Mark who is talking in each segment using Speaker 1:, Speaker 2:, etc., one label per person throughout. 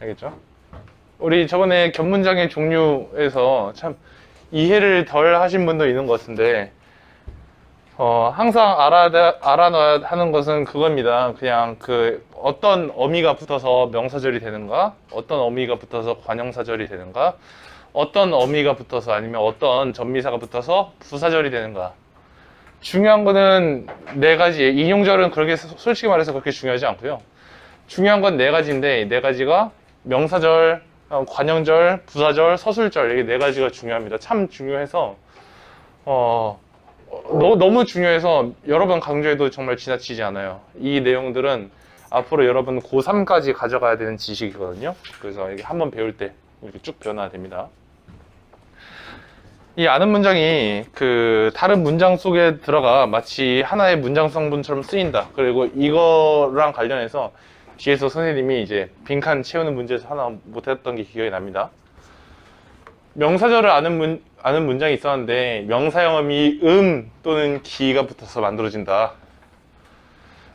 Speaker 1: 알겠죠? 우리 저번에 견문장의 종류에서 참 이해를 덜 하신 분도 있는 것 같은데, 항상 알아놔야 하는 것은 그겁니다. 그냥 어떤 어미가 붙어서 명사절이 되는가, 어떤 어미가 붙어서 관형사절이 되는가, 어떤 어미가 붙어서 아니면 어떤 전미사가 붙어서 부사절이 되는가. 중요한 거는 네 가지. 인용절은 그렇게 솔직히 말해서 그렇게 중요하지 않고요. 중요한 건 네 가지인데, 네 가지가 명사절, 관형절, 부사절, 서술절, 이게 네 가지가 중요합니다. 참 중요해서 너무 중요해서 여러 번 강조해도 정말 지나치지 않아요. 이 내용들은 앞으로 여러분 고3까지 가져가야 되는 지식이거든요. 그래서 이게 한번 배울 때 이렇게 쭉 배워놔야 됩니다. 이 아는 문장이 다른 문장 속에 들어가 마치 하나의 문장 성분처럼 쓰인다. 그리고 이거랑 관련해서 뒤에서 선생님이 이제 빈칸 채우는 문제에서 하나 못했던 게 기억이 납니다. 명사절을 아는 문장이 있었는데, 명사형음이 또는 기가 붙어서 만들어진다.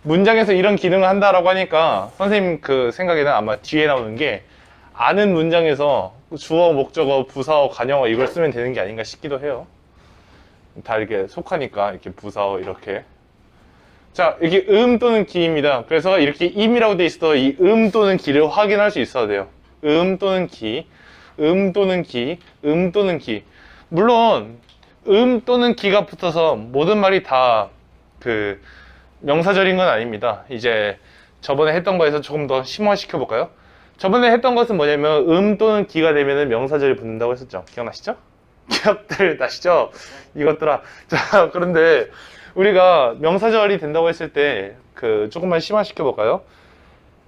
Speaker 1: 문장에서 이런 기능을 한다라고 하니까 선생님 생각에는 아마 뒤에 나오는 게 아는 문장에서 주어, 목적어, 부사어, 관형어 이걸 쓰면 되는 게 아닌가 싶기도 해요. 다 이렇게 속하니까 이렇게 부사어 이렇게. 자, 이게 또는 기입니다. 그래서 이렇게 임이라고 돼 있어도 이 또는 기를 확인할 수 있어야 돼요. 또는 기, 또는 기, 또는 기. 물론 또는 기가 붙어서 모든 말이 다 명사절인 건 아닙니다. 이제 저번에 했던 거에서 조금 더 심화시켜 볼까요? 저번에 했던 것은 뭐냐면 또는 기가 되면은 명사절이 붙는다고 했었죠. 기억나시죠? 기억들 나시죠? 이것들아. 자, 그런데 우리가 명사절이 된다고 했을 때 조금만 심화시켜 볼까요?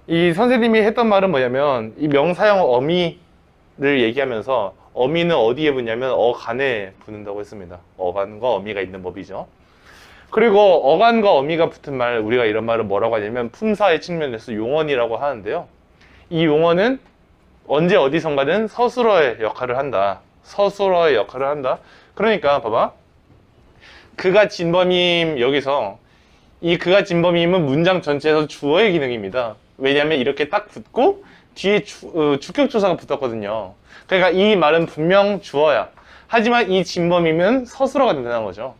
Speaker 1: 이 선생님이 했던 말은 뭐냐면 이 명사형 어미를 얘기하면서 어미는 어디에 붙냐면 어간에 붙는다고 했습니다. 어간과 어미가 있는 법이죠. 그리고 어간과 어미가 붙은 말, 우리가 이런 말을 뭐라고 하냐면 품사의 측면에서 용언이라고 하는데요. 이 용언은 언제 어디선가는 서술어의 역할을 한다. 서술어의 역할을 한다. 그러니까 봐봐. 그가 진범임, 여기서 이 그가 진범임은 문장 전체에서 주어의 기능입니다. 왜냐하면 이렇게 딱 붙고 뒤에 주격조사가 붙었거든요. 그러니까 이 말은 분명 주어야. 하지만 이 진범임은 서술어가 된다는 거죠.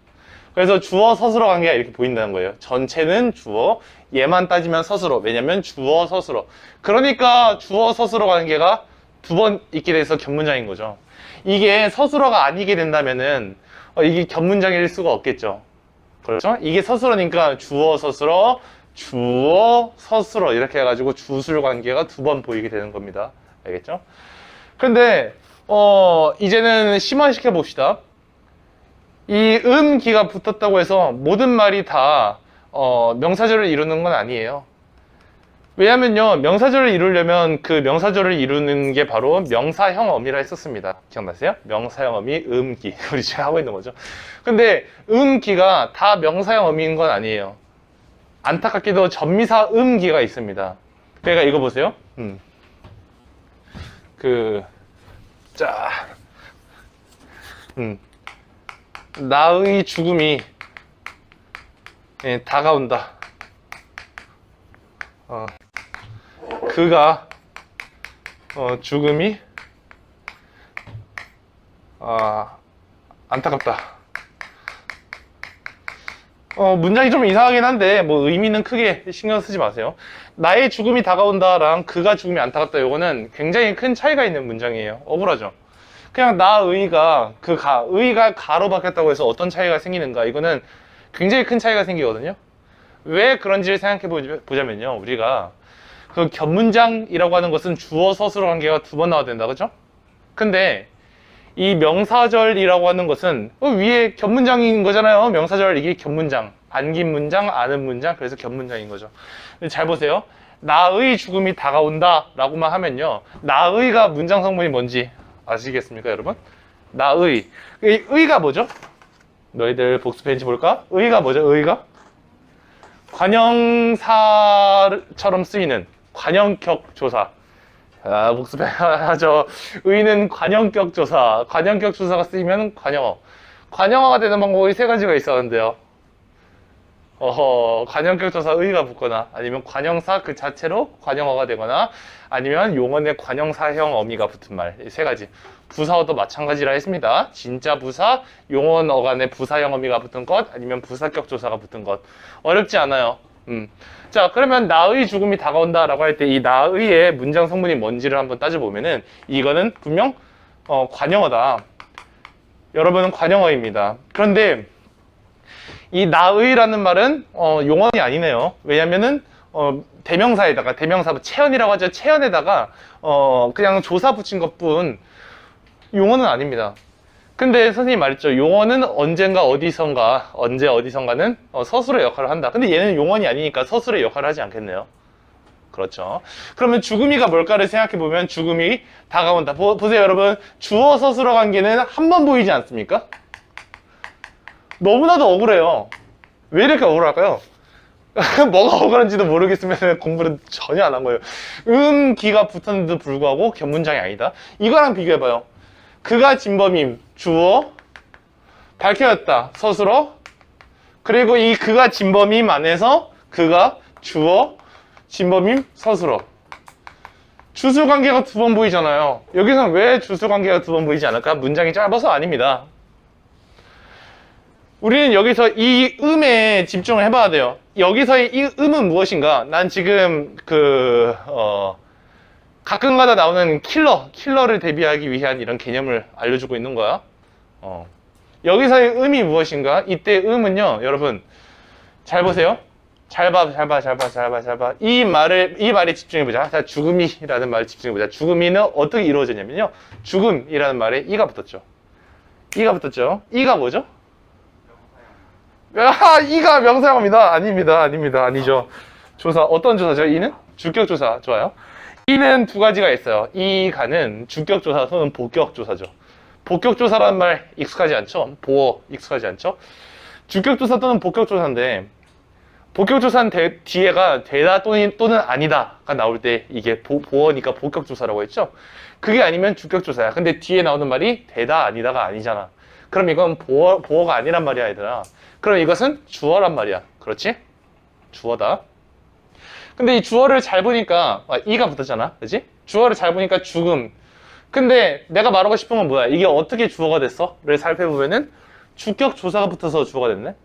Speaker 1: 그래서 주어 서술어 관계가 이렇게 보인다는 거예요. 전체는 주어, 얘만 따지면 서술어. 왜냐면 주어 서술어. 그러니까 주어 서술어 관계가 두 번 있게 돼서 견문장인 거죠. 이게 서술어가 아니게 된다면은 이게 견문장일 수가 없겠죠. 그렇죠? 이게 서술어니까 주어 서술어, 주어 서술어 이렇게 해가지고 주술 관계가 두 번 보이게 되는 겁니다. 알겠죠? 근데 이제는 심화시켜 봅시다. 이 기가 붙었다고 해서 모든 말이 다 명사절을 이루는 건 아니에요. 왜냐면요, 명사절을 이루려면 그 명사절을 이루는 게 바로 명사형 어미라 했었습니다. 기억나세요? 명사형 어미 기 우리 지금 하고 있는 거죠. 근데 기가 다 명사형 어미인 건 아니에요. 안타깝게도 전미사 기가 있습니다. 그러니까 이거 보세요. 나의 죽음이 다가온다. 그가 죽음이 안타깝다. 문장이 좀 이상하긴 한데 뭐 의미는 크게 신경 쓰지 마세요. 나의 죽음이 다가온다랑 그가 죽음이 안타깝다, 요거는 굉장히 큰 차이가 있는 문장이에요. 억울하죠? 그냥 나의가 의가 가로 바뀌었다고 해서 어떤 차이가 생기는가, 이거는 굉장히 큰 차이가 생기거든요. 왜 그런지를 생각해 보자면요, 우리가 견문장이라고 하는 것은 주어 서술어 관계가 두 번 나와야 된다, 그죠? 근데 이 명사절이라고 하는 것은 위에 견문장인 거잖아요. 명사절, 이게 견문장, 안긴 문장, 아는 문장, 그래서 견문장인 거죠. 근데 잘 보세요. 나의 죽음이 다가온다 라고만 하면요, 나의가 문장 성분이 뭔지 아시겠습니까, 여러분? 나의. 의가 뭐죠? 너희들 복습했는지 볼까? 의가 뭐죠? 의가? 관형사처럼 쓰이는 관형격 조사. 복습해야죠. 의는 관형격 조사. 관형격 조사가 쓰이면 관형어. 관형어가 되는 방법이 세 가지가 있었는데요. 관형격 조사 의가 붙거나 아니면 관형사 그 자체로 관형어가 되거나 아니면 용언의 관형사형 어미가 붙은 말 이 세 가지. 부사어도 마찬가지라 했습니다. 진짜 부사, 용언 어간의 부사형 어미가 붙은 것 아니면 부사격 조사가 붙은 것. 어렵지 않아요. 자, 그러면 나의 죽음이 다가온다 라고 할 때 이 나의의 문장 성분이 뭔지를 한번 따져보면은 이거는 분명 관형어다. 여러분은 관형어입니다. 그런데 이 나의라는 말은 용언이 아니네요. 왜냐면은 대명사에다가 대명사 체언이라고 하죠. 체언에다가 그냥 조사 붙인 것뿐 용언은 아닙니다. 근데 선생님이 말했죠. 용언은 언젠가 어디선가 언제 어디선가는 서술의 역할을 한다. 근데 얘는 용언이 아니니까 서술의 역할을 하지 않겠네요. 그렇죠. 그러면 죽음이가 뭘까를 생각해보면 죽음이 다가온다. 보세요 여러분. 주어 서술어 관계는 한 번 보이지 않습니까? 너무나도 억울해요. 왜 이렇게 억울할까요? 뭐가 억울한지도 모르겠으면 공부를 전혀 안 한 거예요. 기가 붙었는데도 불구하고 견문장이 아니다. 이거랑 비교해봐요. 그가 진범임 주어 밝혀졌다 서술어 그리고 이 그가 진범임 안에서 그가 주어 진범임 서술어 주술관계가 두 번 보이잖아요. 여기서는 왜 주술관계가 두 번 보이지 않을까? 문장이 짧아서 아닙니다. 우리는 여기서 이 음에 집중을 해봐야 돼요. 여기서의 이 음은 무엇인가? 난 지금 가끔가다 나오는 킬러를 대비하기 위한 이런 개념을 알려주고 있는 거야. 여기서의 음이 무엇인가? 이때 음은요, 여러분 잘 보세요. 잘 봐. 이 말에 집중해보자. 자, 죽음이라는 말에 집중해보자. 죽음이는 어떻게 이루어졌냐면요. 죽음이라는 말에 이가 붙었죠. 이가 뭐죠? 이가 명사형입니다. 아닙니다. 아니죠. 조사, 어떤 조사죠? 이는? 주격조사. 좋아요. 이는 두 가지가 있어요. 이가는 주격조사 또는 복격조사죠. 복격조사라는 말 익숙하지 않죠? 보어 익숙하지 않죠? 주격조사 또는 복격조사인데 복격조사는 뒤에가 되다 또는 아니다가 나올 때 이게 보어니까 복격조사라고 했죠? 그게 아니면 주격조사야. 근데 뒤에 나오는 말이 되다 아니다가 아니잖아. 그럼 이건 보어가 아니란 말이야 얘들아. 그럼 이것은 주어란 말이야. 그렇지? 주어다. 근데 이 주어를 잘 보니까 이가 붙었잖아. 그치? 주어를 잘 보니까 죽음. 근데 내가 말하고 싶은 건 뭐야? 이게 어떻게 주어가 됐어? 를 살펴보면은 주격 조사가 붙어서 주어가 됐네?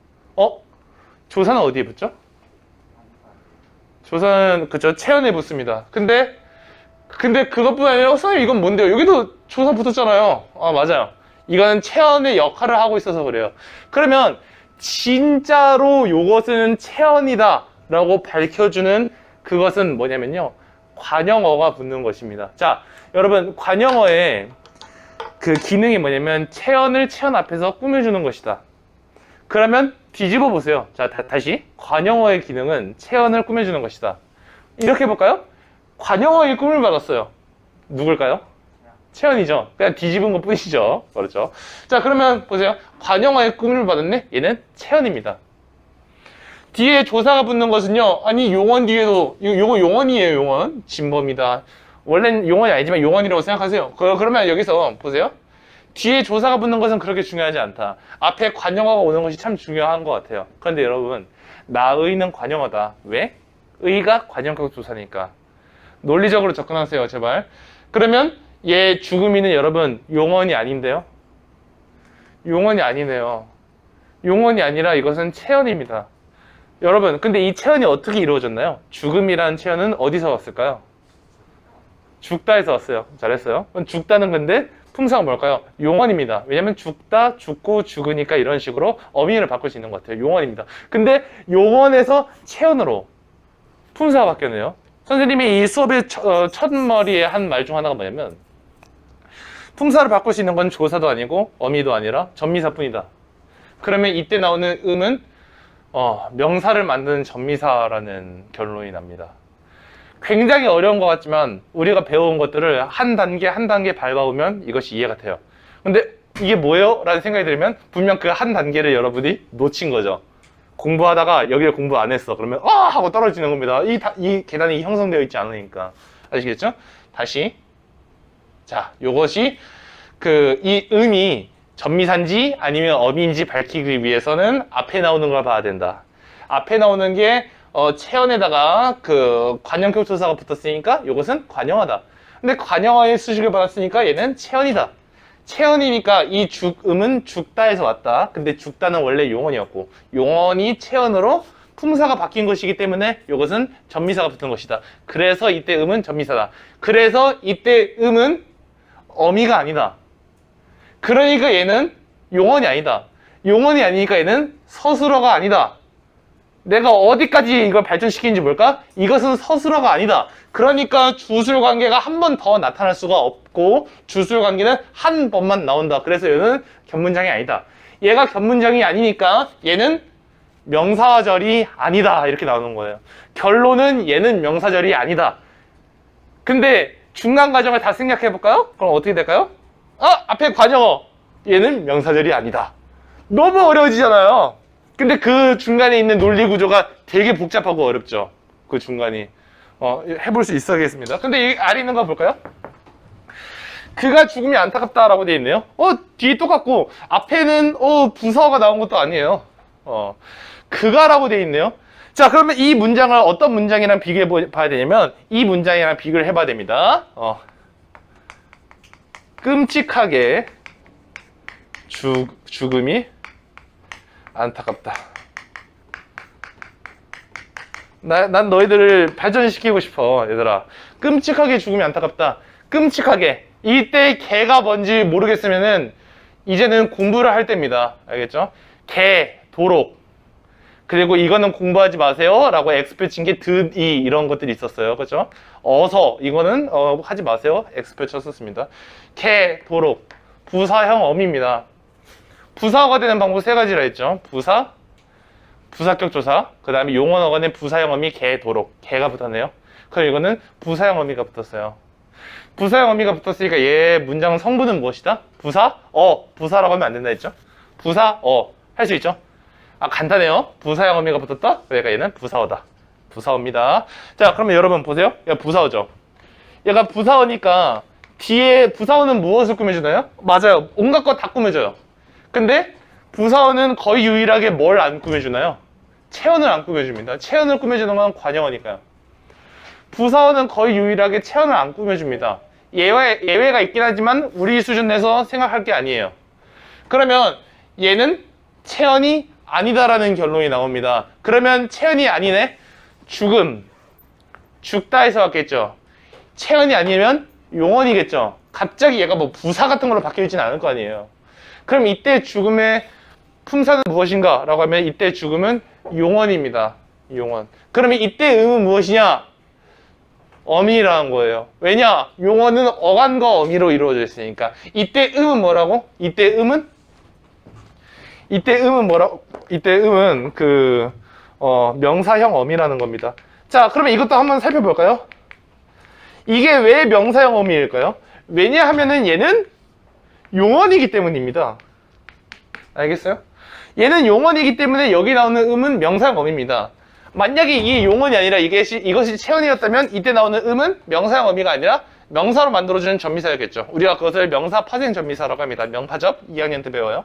Speaker 1: 조사는 어디에 붙죠? 조사는 그쵸 체언에 붙습니다. 근데 그것뿐 아니라 선생님 이건 뭔데요? 여기도 조사 붙었잖아요. 맞아요. 이거는 체언의 역할을 하고 있어서 그래요. 그러면 진짜로 요것은 체언이다 라고 밝혀주는 그것은 뭐냐면요, 관형어가 붙는 것입니다. 자, 여러분 관형어의 그 기능이 뭐냐면 체언을 체언 앞에서 꾸며주는 것이다. 그러면 뒤집어 보세요. 자, 다시 관형어의 기능은 체언을 꾸며주는 것이다. 이렇게 해볼까요? 관형어의 꿈을 받았어요. 누굴까요? 체언이죠. 그냥 뒤집은 것 뿐이죠. 그렇죠. 자, 그러면 보세요. 관형어의 꿈을 받았네? 얘는 체언입니다. 뒤에 조사가 붙는 것은요, 아니 용언 뒤에도 요거 용언이에요. 용언 진범이다. 원래는 용언이 아니지만 용언이라고 생각하세요. 그러면 여기서 보세요. 뒤에 조사가 붙는 것은 그렇게 중요하지 않다. 앞에 관형어가 오는 것이 참 중요한 것 같아요. 그런데 여러분, 나의는 관형어다. 왜? 의가 관형격 조사니까. 논리적으로 접근하세요, 제발. 그러면 얘 죽음이는 여러분 용언이 아닌데요? 용언이 아니네요. 용언이 아니라 이것은 체언입니다. 여러분, 근데 이 체언이 어떻게 이루어졌나요? 죽음이라는 체언은 어디서 왔을까요? 죽다에서 왔어요. 잘했어요. 죽다는 근데 품사가 뭘까요? 용언입니다. 왜냐면 죽다, 죽고, 죽으니까 이런 식으로 어미를 바꿀 수 있는 것 같아요. 용언입니다. 근데 용언에서 체언으로 품사가 바뀌었네요. 선생님이 이 수업의 첫 머리에 한 말 중 하나가 뭐냐면 품사를 바꿀 수 있는 건 조사도 아니고 어미도 아니라 전미사뿐이다. 그러면 이때 나오는 음은 명사를 만드는 전미사라는 결론이 납니다. 굉장히 어려운 것 같지만 우리가 배워온 것들을 한 단계 밟아오면 이것이 이해가 돼요. 근데 이게 뭐예요? 라는 생각이 들면 분명 그 한 단계를 여러분이 놓친 거죠. 공부하다가 여기를 공부 안 했어. 그러면 하고 떨어지는 겁니다. 이 계단이 형성되어 있지 않으니까. 아시겠죠? 다시. 자, 요것이 이 음이 전미사인지 아니면 어미인지 밝히기 위해서는 앞에 나오는 걸 봐야 된다. 앞에 나오는 게 체언에다가 그 관형격 조사가 붙었으니까 이것은 관형어다. 근데 관형어의 수식을 받았으니까 얘는 체언이다. 체언이니까 이 죽음은 죽다에서 왔다. 근데 죽다는 원래 용언이었고 용언이 체언으로 품사가 바뀐 것이기 때문에 이것은 전미사가 붙은 것이다. 그래서 이때 음은 전미사다. 그래서 이때 음은 어미가 아니다. 그러니까 얘는 용언이 아니다. 용언이 아니니까 얘는 서술어가 아니다. 내가 어디까지 이걸 발전시키는지 뭘까? 이것은 서술어가 아니다. 그러니까 주술 관계가 한 번 더 나타날 수가 없고 주술 관계는 한 번만 나온다. 그래서 얘는 견문장이 아니다. 얘가 견문장이 아니니까 얘는 명사절이 아니다. 이렇게 나오는 거예요. 결론은 얘는 명사절이 아니다. 근데 중간 과정을 다 생각해 볼까요? 그럼 어떻게 될까요? 앞에 관형어. 얘는 명사절이 아니다. 너무 어려워지잖아요. 근데 그 중간에 있는 논리 구조가 되게 복잡하고 어렵죠. 그 중간이. 해볼 수 있어야겠습니다. 근데 이 아래 있는 거 볼까요? 그가 죽음이 안타깝다라고 되어 있네요. 뒤 똑같고, 앞에는, 부사어가 나온 것도 아니에요. 그가라고 되어 있네요. 자, 그러면 이 문장을 어떤 문장이랑 비교해 봐야 되냐면, 이 문장이랑 비교를 해봐야 됩니다. 끔찍하게 죽음이 안타깝다. 난 너희들을 발전시키고 싶어, 얘들아. 끔찍하게 죽음이 안타깝다. 끔찍하게. 이때 개가 뭔지 모르겠으면은 이제는 공부를 할 때입니다. 알겠죠? 개, 도록. 그리고 이거는 공부하지 마세요 라고 X표 친 게 듯이 이런 것들이 있었어요. 그죠? 어서 이거는 하지 마세요. X표 쳤었습니다. 개, 도록. 부사형 어미입니다. 부사어가 되는 방법 세 가지라 했죠. 부사, 부사격 조사, 그 다음에 용언어가 된 부사형 어미, 개, 도록. 개가 붙었네요. 그럼 이거는 부사형 어미가 붙었어요. 부사형 어미가 붙었으니까 얘 문장 성분은 무엇이다? 부사, 부사라고 하면 안 된다 했죠. 부사, 할 수 있죠. 간단해요. 부사형 어미가 붙었다? 그러니까 얘는 부사어다. 부사어입니다. 자, 그러면 여러분 보세요. 얘가 부사어죠. 얘가 부사어니까 뒤에 부사어는 무엇을 꾸며주나요? 맞아요. 온갖 것 다 꾸며줘요. 근데 부사어는 거의 유일하게 뭘 안 꾸며주나요? 체언을 안 꾸며줍니다. 체언을 꾸며주는 건 관형어니까요. 부사어는 거의 유일하게 체언을 안 꾸며줍니다. 예외가 있긴 하지만 우리 수준 내서 생각할 게 아니에요. 그러면 얘는 체언이 아니다라는 결론이 나옵니다. 그러면 체언이 아니네? 죽음, 죽다에서 왔겠죠. 체언이 아니면 용언이겠죠. 갑자기 얘가 뭐 부사 같은 걸로 바뀌어 있지는 않을 거 아니에요. 그럼 이때 죽음의 품사는 무엇인가? 라고 하면 이때 죽음은 용언입니다. 용언. 그러면 이때 음은 무엇이냐? 어미라는 거예요. 왜냐? 용언은 어간과 어미로 이루어져 있으니까. 이때 음은 뭐라고? 이때 음은 뭐라고? 이때 음은 명사형 어미라는 겁니다. 자, 그러면 이것도 한번 살펴볼까요? 이게 왜 명사형 어미일까요? 왜냐하면은 얘는 용언이기 때문입니다. 알겠어요? 얘는 용언이기 때문에 여기 나오는 음은 명사형 어미입니다. 만약에 이게 용언이 아니라 이것이 체언이었다면 이때 나오는 음은 명사형 어미가 아니라 명사로 만들어주는 전미사였겠죠. 우리가 그것을 명사 파생 전미사라고 합니다. 명파접 2학년 때 배워요.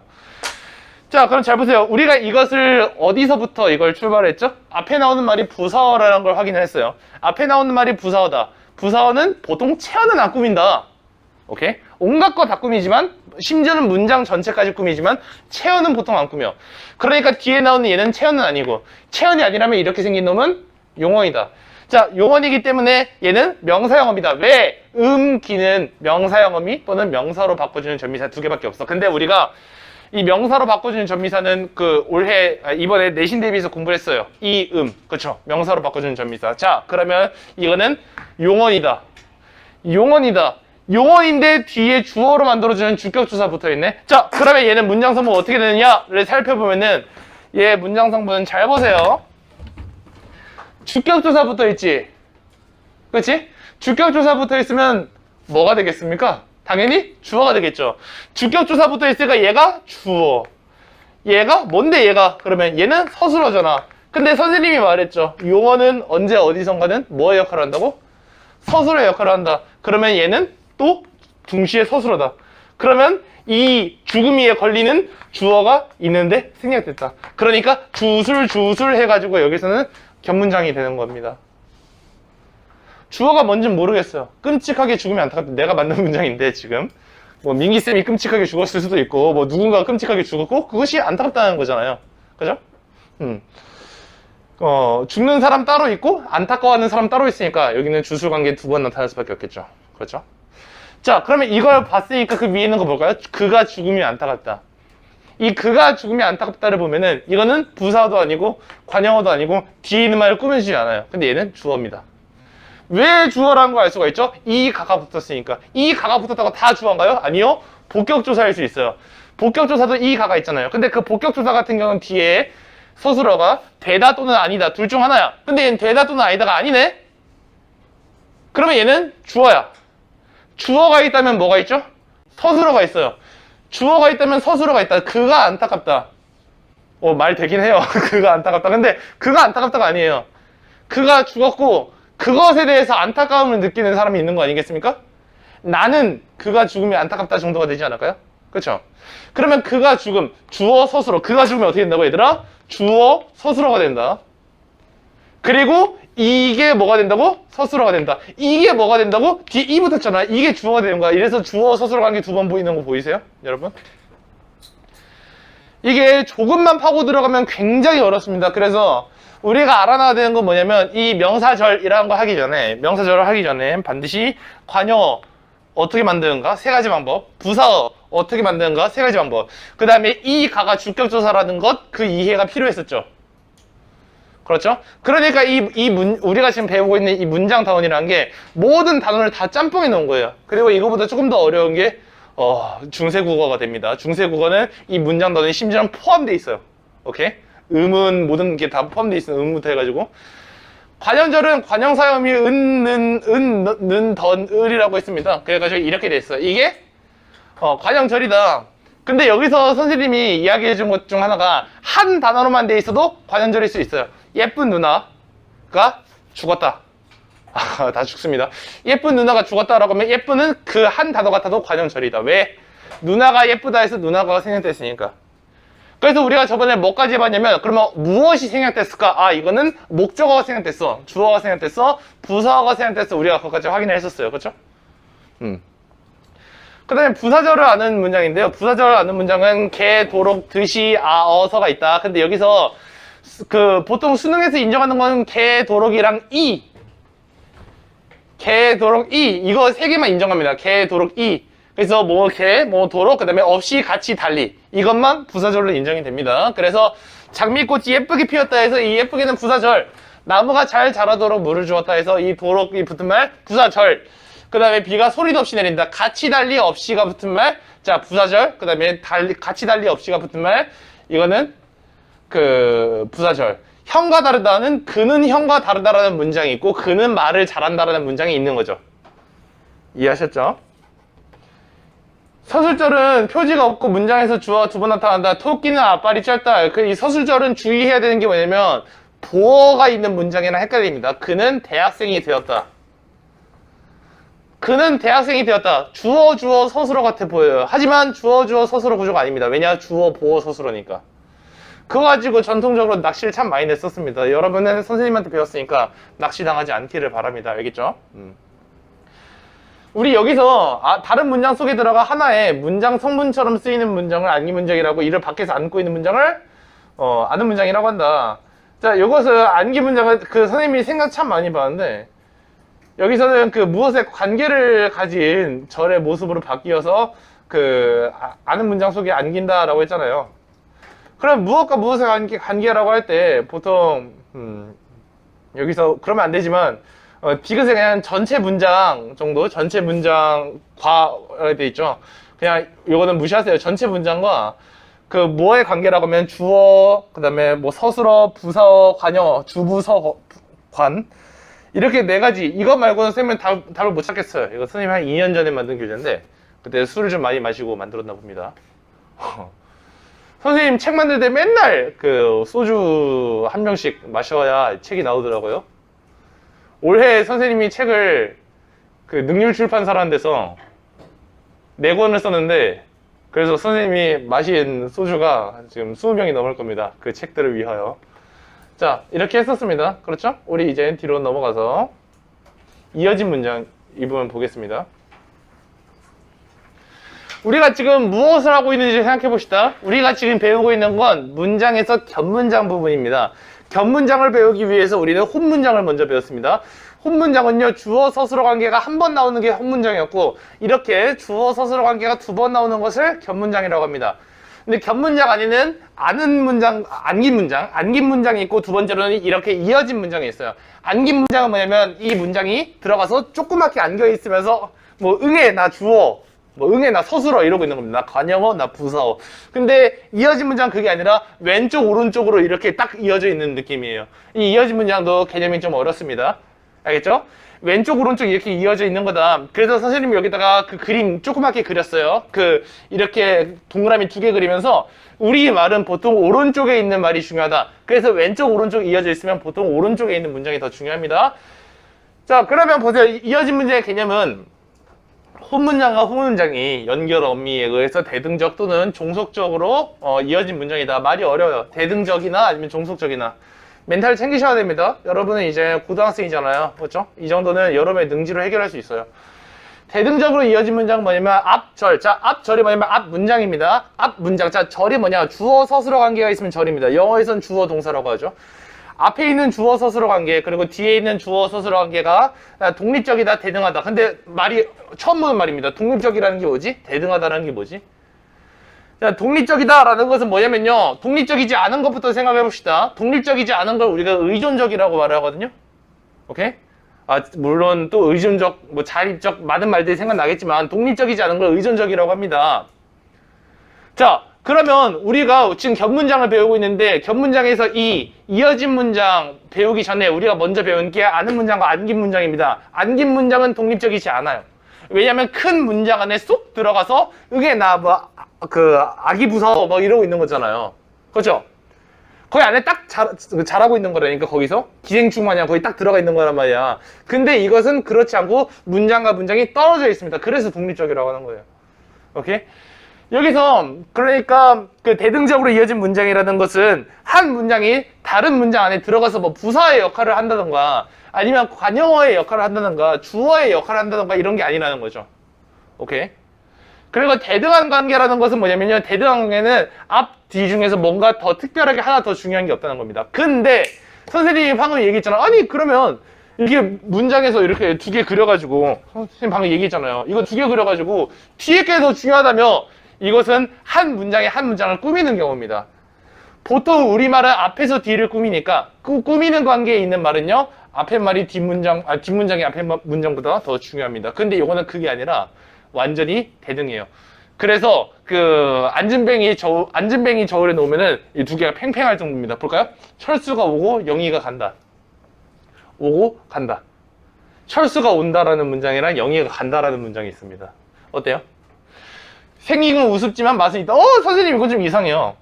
Speaker 1: 자, 그럼 잘 보세요. 우리가 이것을 어디서부터 이걸 출발했죠? 앞에 나오는 말이 부사어라는 걸 확인을 했어요. 앞에 나오는 말이 부사어다. 부사어는 보통 체언은 안 꾸민다. 오케이? 온갖 거 다 꾸미지만, 심지어는 문장 전체까지 꾸미지만 체언은 보통 안 꾸며. 그러니까 뒤에 나오는 얘는 체언은 아니고, 체언이 아니라면 이렇게 생긴 놈은 용언이다. 자, 용언이기 때문에 얘는 명사형어미다. 왜? 기는 명사형어미 또는 명사로 바꿔주는 전미사 두 개밖에 없어. 근데 우리가 이 명사로 바꿔주는 전미사는 이번에 내신 대비해서 공부를 했어요. 그쵸? 명사로 바꿔주는 전미사. 자, 그러면 이거는 용언이다. 용언인데 뒤에 주어로 만들어주는 주격조사 붙어있네. 자, 그러면 얘는 문장 성분 어떻게 되느냐를 살펴보면은 얘 문장 성분 잘 보세요. 주격조사 붙어있지? 그치? 주격조사 붙어있으면 뭐가 되겠습니까? 당연히 주어가 되겠죠. 주격조사 붙어있으니까 얘가 주어. 얘가 뭔데 얘가? 그러면 얘는 서술어잖아. 근데 선생님이 말했죠. 용어는 언제 어디선가는 뭐의 역할을 한다고? 서술어의 역할을 한다. 그러면 얘는 또 동시에 서술어다. 그러면 이 죽음이에 걸리는 주어가 있는데 생략됐다. 그러니까 주술 해가지고 여기서는 견문장이 되는 겁니다. 주어가 뭔진 모르겠어요. 끔찍하게 죽으면 안타깝다. 내가 만든 문장인데 지금 뭐 민기쌤이 끔찍하게 죽었을 수도 있고 뭐 누군가가 끔찍하게 죽었고 그것이 안타깝다는 거잖아요. 그죠? 죽는 사람 따로 있고 안타까워하는 사람 따로 있으니까 여기는 주술관계 두 번 나타날 수밖에 없겠죠. 그렇죠? 자, 그러면 이걸 봤으니까 그 위에 있는 거 볼까요? 그가 죽으면 안타깝다. 이 그가 죽으면 안타깝다를 보면은 이거는 부사어도 아니고 관형어도 아니고 뒤에 있는 말을 꾸며주지 않아요. 근데 얘는 주어입니다. 왜 주어라는 걸 알 수가 있죠? 이 가가 붙었으니까. 이 가가 붙었다고 다 주어인가요? 아니요. 복격조사일 수 있어요. 복격조사도 이 가가 있잖아요. 근데 그 복격조사 같은 경우는 뒤에 서술어가 되다 또는 아니다 둘 중 하나야. 근데 얘는 되다 또는 아니다가 아니네? 그러면 얘는 주어야. 주어가 있다면 뭐가 있죠? 서술어가 있어요. 주어가 있다면 서술어가 있다. 그가 안타깝다. 말 되긴 해요. 그가 안타깝다. 근데 그가 안타깝다가 아니에요. 그가 죽었고 그것에 대해서 안타까움을 느끼는 사람이 있는 거 아니겠습니까? 나는 그가 죽으면 안타깝다 정도가 되지 않을까요? 그렇죠? 그러면 그가 죽음, 주어, 서술어. 그가 죽으면 어떻게 된다고 얘들아? 주어, 서술어가 된다. 그리고 이게 뭐가 된다고? 서술어가 된다. 이게 뭐가 된다고? 뒤에 이 붙었잖아. 이게 주어가 되는 거야. 이래서 주어, 서술어 관계 두 번 보이는 거 보이세요? 여러분? 이게 조금만 파고 들어가면 굉장히 어렵습니다. 그래서 우리가 알아놔야 되는 건 뭐냐면 이 명사절이라는 거 하기 전에 명사절을 하기 전에 반드시 관여 어떻게 만드는가 세 가지 방법, 부사어 어떻게 만드는가 세 가지 방법, 그 다음에 이 가가 주격조사라는 것 그 이해가 필요했었죠. 그렇죠? 그러니까 우리가 지금 배우고 있는 이 문장 단원이라는 게 모든 단원을 다 짬뽕해 놓은 거예요. 그리고 이거보다 조금 더 어려운 게 중세국어가 됩니다. 중세국어는 이 문장 단원이 심지어는 포함되어 있어요. 오케이? 음은 모든 게 다 포함되어 있어요. 음부터 해가지고. 관형절은 관형사염이 는, 던, 을이라고 했습니다. 그래가지고 이렇게 됐어요. 이게 관형절이다. 근데 여기서 선생님이 이야기해준 것 중 하나가 한 단어로만 돼 있어도 관형절일 수 있어요. 예쁜 누나가 죽었다. 다 죽습니다. 예쁜 누나가 죽었다라고 하면 예쁜은 그 한 단어 같아도 관형절이다. 왜? 누나가 예쁘다 해서 누나가 생략됐으니까. 그래서 우리가 저번에 뭐까지 해봤냐면 그러면 무엇이 생략됐을까? 이거는 목적어가 생략됐어. 주어가 생략됐어. 부사어가 생략됐어. 우리가 그것까지 확인을 했었어요. 그렇죠? 그 다음에 부사절을 아는 문장인데요. 부사절을 아는 문장은 개, 도록, 드시, 어서가 있다. 근데 여기서 보통 수능에서 인정하는 건 개, 도록이랑 개, 도록, 이거 세 개만 인정합니다. 개, 도록, 그래서 개, 도록, 그 다음에 없이, 같이, 달리 이것만 부사절로 인정이 됩니다. 그래서 장미꽃이 예쁘게 피었다 해서 이 예쁘게는 부사절, 나무가 잘 자라도록 물을 주었다 해서 이 도록이 붙은 말 부사절, 그 다음에 비가 소리도 없이 내린다. 같이 달리 없이가 붙은 말, 자 부사절, 그 다음에 같이 달리 없이가 붙은 말, 이거는 부사절. 형과 다르다는 그는 형과 다르다라는 문장이 있고 그는 말을 잘한다라는 문장이 있는 거죠. 이해하셨죠? 서술절은 표지가 없고 문장에서 주어가 두 번 나타난다. 토끼는 앞발이 짧다. 이 서술절은 주의해야 되는 게 뭐냐면 보어가 있는 문장이랑 헷갈립니다. 그는 대학생이 되었다. 그는 대학생이 되었다. 주어, 서술어 같아 보여요. 하지만 주어, 서술어 구조가 아닙니다. 왜냐? 주어, 보어, 서술어니까. 그거 가지고 전통적으로 낚시를 참 많이 냈었습니다. 여러분은 선생님한테 배웠으니까 낚시 당하지 않기를 바랍니다. 알겠죠? 우리 여기서 다른 문장 속에 들어가 하나의 문장 성분처럼 쓰이는 문장을 안기 문장이라고 이를 밖에서 안고 있는 문장을 아는 문장이라고 한다. 자, 이것을 안기 문장을 선생님이 생각 참 많이 봤는데 여기서는 무엇에 관계를 가진 절의 모습으로 바뀌어서 아는 문장 속에 안긴다라고 했잖아요. 그럼 무엇과 무엇의 관계라고 할 때 보통 여기서 그러면 안 되지만 디귿에 그냥 전체 문장 정도, 전체 문장 과에 돼 있죠. 그냥 이거는 무시하세요. 전체 문장과 뭐의 관계라고 하면 주어, 그 다음에 서술어, 부사어, 관여, 주부서, 관 이렇게 네 가지. 이거 말고는 선생님은 답을 못 찾겠어요. 이거 선생님이 한 2년 전에 만든 교재인데 그때 술을 좀 많이 마시고 만들었나 봅니다. 선생님 책 만들 때 맨날 소주 한 병씩 마셔야 책이 나오더라고요. 올해 선생님이 책을 능률출판사라는 데서 4권을 썼는데 그래서 선생님이 마신 소주가 지금 20병이 넘을 겁니다. 그 책들을 위하여. 자, 이렇게 했었습니다. 그렇죠? 우리 이제 뒤로 넘어가서 이어진 문장 이 부분 보겠습니다. 우리가 지금 무엇을 하고 있는지 생각해 봅시다. 우리가 지금 배우고 있는 건 문장에서 겹문장 부분입니다. 겹문장을 배우기 위해서 우리는 혼문장을 먼저 배웠습니다. 혼문장은요, 주어 서술어 관계가 한 번 나오는 게 혼문장이었고, 이렇게 주어 서술어 관계가 2번 나오는 것을 겹문장이라고 합니다. 근데 겹문장 안에는 아는 문장, 안긴 문장이 있고, 두 번째로는 이렇게 이어진 문장이 있어요. 안긴 문장은 뭐냐면 이 문장이 들어가서 조그맣게 안겨 있으면서 뭐 응애 나 주어, 뭐 응애 나 서술어 이러고 있는 겁니다. 나 관형어, 나 부사어. 근데 이어진 문장 그게 아니라 왼쪽 오른쪽으로 이렇게 딱 이어져 있는 느낌이에요. 이 이어진 문장도 개념이 좀 어렵습니다. 알겠죠? 왼쪽 오른쪽 이렇게 이어져 있는 거다. 그래서 선생님이 여기다가 그 그림 조그맣게 그렸어요. 이렇게 동그라미 2개 그리면서 우리 말은 보통 오른쪽에 있는 말이 중요하다. 그래서 왼쪽 오른쪽 이어져 있으면 보통 오른쪽에 있는 문장이 더 중요합니다. 자, 그러면 보세요. 이어진 문장의 개념은 혼문장과 후문장이 연결 어미에 의해서 대등적 또는 종속적으로 이어진 문장이다. 말이 어려워요. 대등적이나 아니면 종속적이나. 멘탈 챙기셔야 됩니다. 여러분은 이제 고등학생이잖아요. 그렇죠? 이 정도는 여러분의 능지로 해결할 수 있어요. 대등적으로 이어진 문장은 뭐냐면 앞절. 자, 앞절이 뭐냐면 앞문장입니다. 앞문장. 자, 절이 뭐냐? 주어 서술어 관계가 있으면 절입니다. 영어에선 주어 동사라고 하죠. 앞에 있는 주어 서술어 관계 그리고 뒤에 있는 주어 서술어 관계가 독립적이다, 대등하다. 근데 말이 처음 보는 말입니다. 독립적이라는 게 뭐지? 대등하다라는 게 뭐지? 자, 독립적이다라는 것은 뭐냐면요, 독립적이지 않은 것부터 생각해 봅시다. 독립적이지 않은 걸 우리가 의존적이라고 말을 하거든요. 오케이? 물론 또 의존적, 뭐 자립적 많은 말들이 생각나겠지만 독립적이지 않은 걸 의존적이라고 합니다. 자, 그러면 우리가 지금 겹문장을 배우고 있는데 겹문장에서 이 이어진 문장 배우기 전에 우리가 먼저 배운 게 아는 문장과 안긴 문장입니다. 안긴 문장은 독립적이지 않아요. 왜냐하면 큰 문장 안에 쏙 들어가서 응애 나 아기 부사어 뭐 이러고 있는 거잖아요. 그렇죠? 거기 안에 딱 잘하고 있는 거라니까. 거기서 기생충 마냥 거기 딱 들어가 있는 거란 말이야. 근데 이것은 그렇지 않고 문장과 문장이 떨어져 있습니다. 그래서 독립적이라고 하는 거예요. 오케이? 여기서 그러니까 그 대등적으로 이어진 문장이라는 것은 한 문장이 다른 문장 안에 들어가서 뭐 부사의 역할을 한다던가 아니면 관형어의 역할을 한다던가 주어의 역할을 한다던가 이런 게 아니라는 거죠. 오케이? 그리고 대등한 관계라는 것은 뭐냐면요, 대등한 관계는 앞, 뒤 중에서 뭔가 더 특별하게 하나 더 중요한 게 없다는 겁니다. 근데 선생님이 방금 얘기했잖아. 아니 그러면 이게 문장에서 이렇게 2개 그려가지고 선생님 방금 얘기했잖아요. 이거 2개 그려가지고 뒤에 게 더 중요하다며 이것은 한 문장에 한 문장을 꾸미는 경우입니다. 보통 우리말은 앞에서 뒤를 꾸미니까 그 꾸미는 관계에 있는 말은요, 앞에 말이 뒷문장이 앞에 문장보다 더 중요합니다. 근데 이거는 그게 아니라 완전히 대등해요. 그래서 안진뱅이 저울에 놓으면은 이 2개가 팽팽할 정도입니다. 볼까요? 철수가 오고 영희가 간다. 오고 간다. 철수가 온다라는 문장이랑 영희가 간다라는 문장이 있습니다. 어때요? 생긴 건 우습지만 맛은 있다. 선생님 이건 좀 이상해요.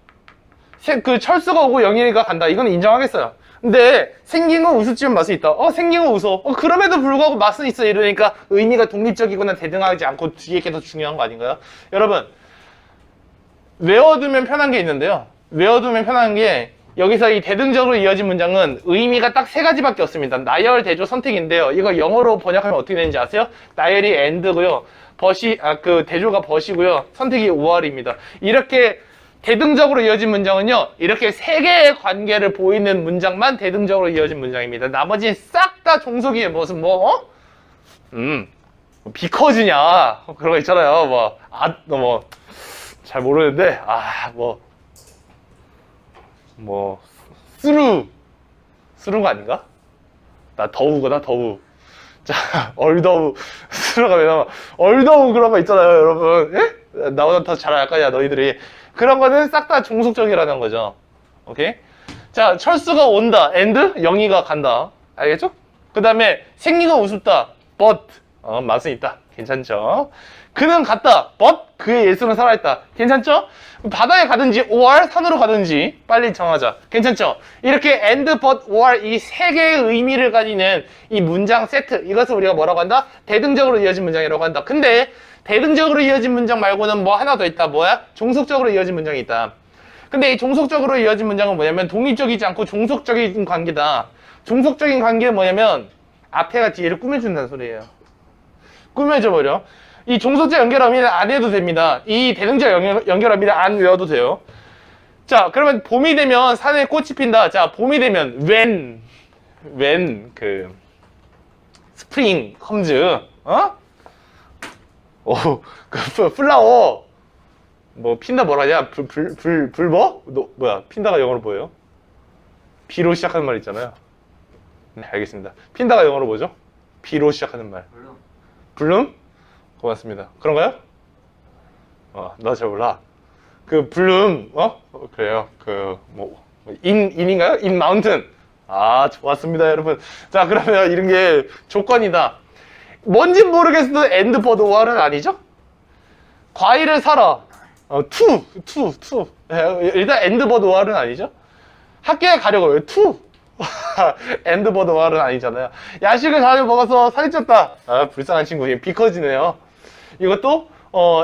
Speaker 1: 철수가 오고 영희가 간다. 이건 인정하겠어요. 근데 생긴 건 우습지만 맛은 있다. 생긴 건 웃어. 그럼에도 불구하고 맛은 있어. 이러니까 의미가 독립적이거나 대등하지 않고 뒤에 게 더 중요한 거 아닌가요? 여러분, 외워두면 편한 게 있는데요. 외워두면 편한 게 여기서 이 대등적으로 이어진 문장은 의미가 딱 3가지밖에 없습니다. 나열, 대조, 선택인데요. 이거 영어로 번역하면 어떻게 되는지 아세요? 나열이 and고요. 대조가 but이고요. 선택이 or입니다. 이렇게 대등적으로 이어진 문장은요, 이렇게 3개의 관계를 보이는 문장만 대등적으로 이어진 문장입니다. 나머지는 싹 다 종속이에요. 무슨 비커즈냐 그런 거 있잖아요. 잘 모르는데 스루가 아닌가? 나 더우구나. 더우. 자, 얼더우. 스루가 왜 나와? 얼더우 그런 거 있잖아요, 여러분. 예? 나보다 더 잘 알 거냐, 너희들이. 그런 거는 싹 다 종속적이라는 거죠. 오케이? 자, 철수가 온다. and 영희가 간다. 알겠죠? 그 다음에 생긴 건 우습다. but 맛은 있다. 괜찮죠? 그는 갔다. but 그의 예수는 살아있다. 괜찮죠? 바다에 가든지 or 산으로 가든지 빨리 정하자. 괜찮죠? 이렇게 and, but, or 이 세 개의 의미를 가지는 이 문장 세트, 이것을 우리가 뭐라고 한다? 대등적으로 이어진 문장이라고 한다. 근데 대등적으로 이어진 문장 말고는 뭐 하나 더 있다. 뭐야? 종속적으로 이어진 문장이 있다. 근데 이 종속적으로 이어진 문장은 뭐냐면 독립적이지 않고 종속적인 관계다. 종속적인 관계는 뭐냐면 앞에가 뒤에를 꾸며준다는 소리예요. 꾸며줘버려. 이 종속적 연결어미는 안 해도 됩니다. 이 대등적 연결어미는 안 외워도 돼요. 자, 그러면 봄이 되면 산에 꽃이 핀다. 자, 봄이 되면 when 그 spring comes, 그 플라워 뭐 핀다 뭐라냐? 불버? 뭐야? 핀다가 영어로 뭐예요? B로 시작하는 말 있잖아요. 네, 알겠습니다. 핀다가 영어로 뭐죠? B로 시작하는 말. 블룸? 고맙습니다. 그런가요? 나 잘 몰라. 그 블룸, 그래요. 인인가요? 인 마운튼. 좋았습니다, 여러분. 자, 그러면 이런 게 조건이다. 뭔진 모르겠어도 and, but, or은 아니죠? 과일을 사라. to. 일단 and, but, or은 아니죠? 학교에 가려고 to. and, but, or은 아니잖아요. 야식을 자주 먹어서 살이 쪘다. 불쌍한 친구. 비커지네요. 이것도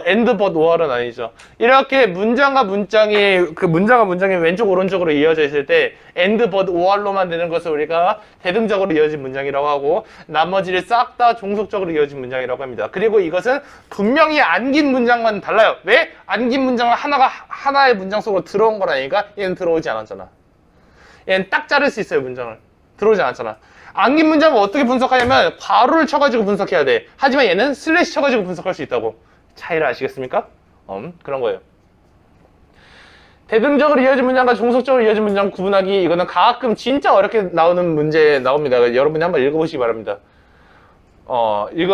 Speaker 1: and, but, or은 아니죠. 이렇게 문장과 문장이 왼쪽 오른쪽으로 이어져 있을 때 and, but, or로만 되는 것을 우리가 대등적으로 이어진 문장이라고 하고 나머지를 싹 다 종속적으로 이어진 문장이라고 합니다. 그리고 이것은 분명히 안긴 문장과는 달라요. 왜? 안긴 문장은 하나의 문장 속으로 들어온 거라니까. 얘는 들어오지 않았잖아. 얘는 딱 자를 수 있어요. 문장을 들어오지 않았잖아. 안긴 문장은 어떻게 분석하냐면 괄호를 쳐가지고 분석해야 돼. 하지만 얘는 슬래시 쳐가지고 분석할 수 있다고. 차이를 아시겠습니까? 그런 거예요. 대등적으로 이어진 문장과 종속적으로 이어진 문장 구분하기, 이거는 가끔 진짜 어렵게 나오는 문제 나옵니다. 여러분이 한번 읽어보시기 바랍니다.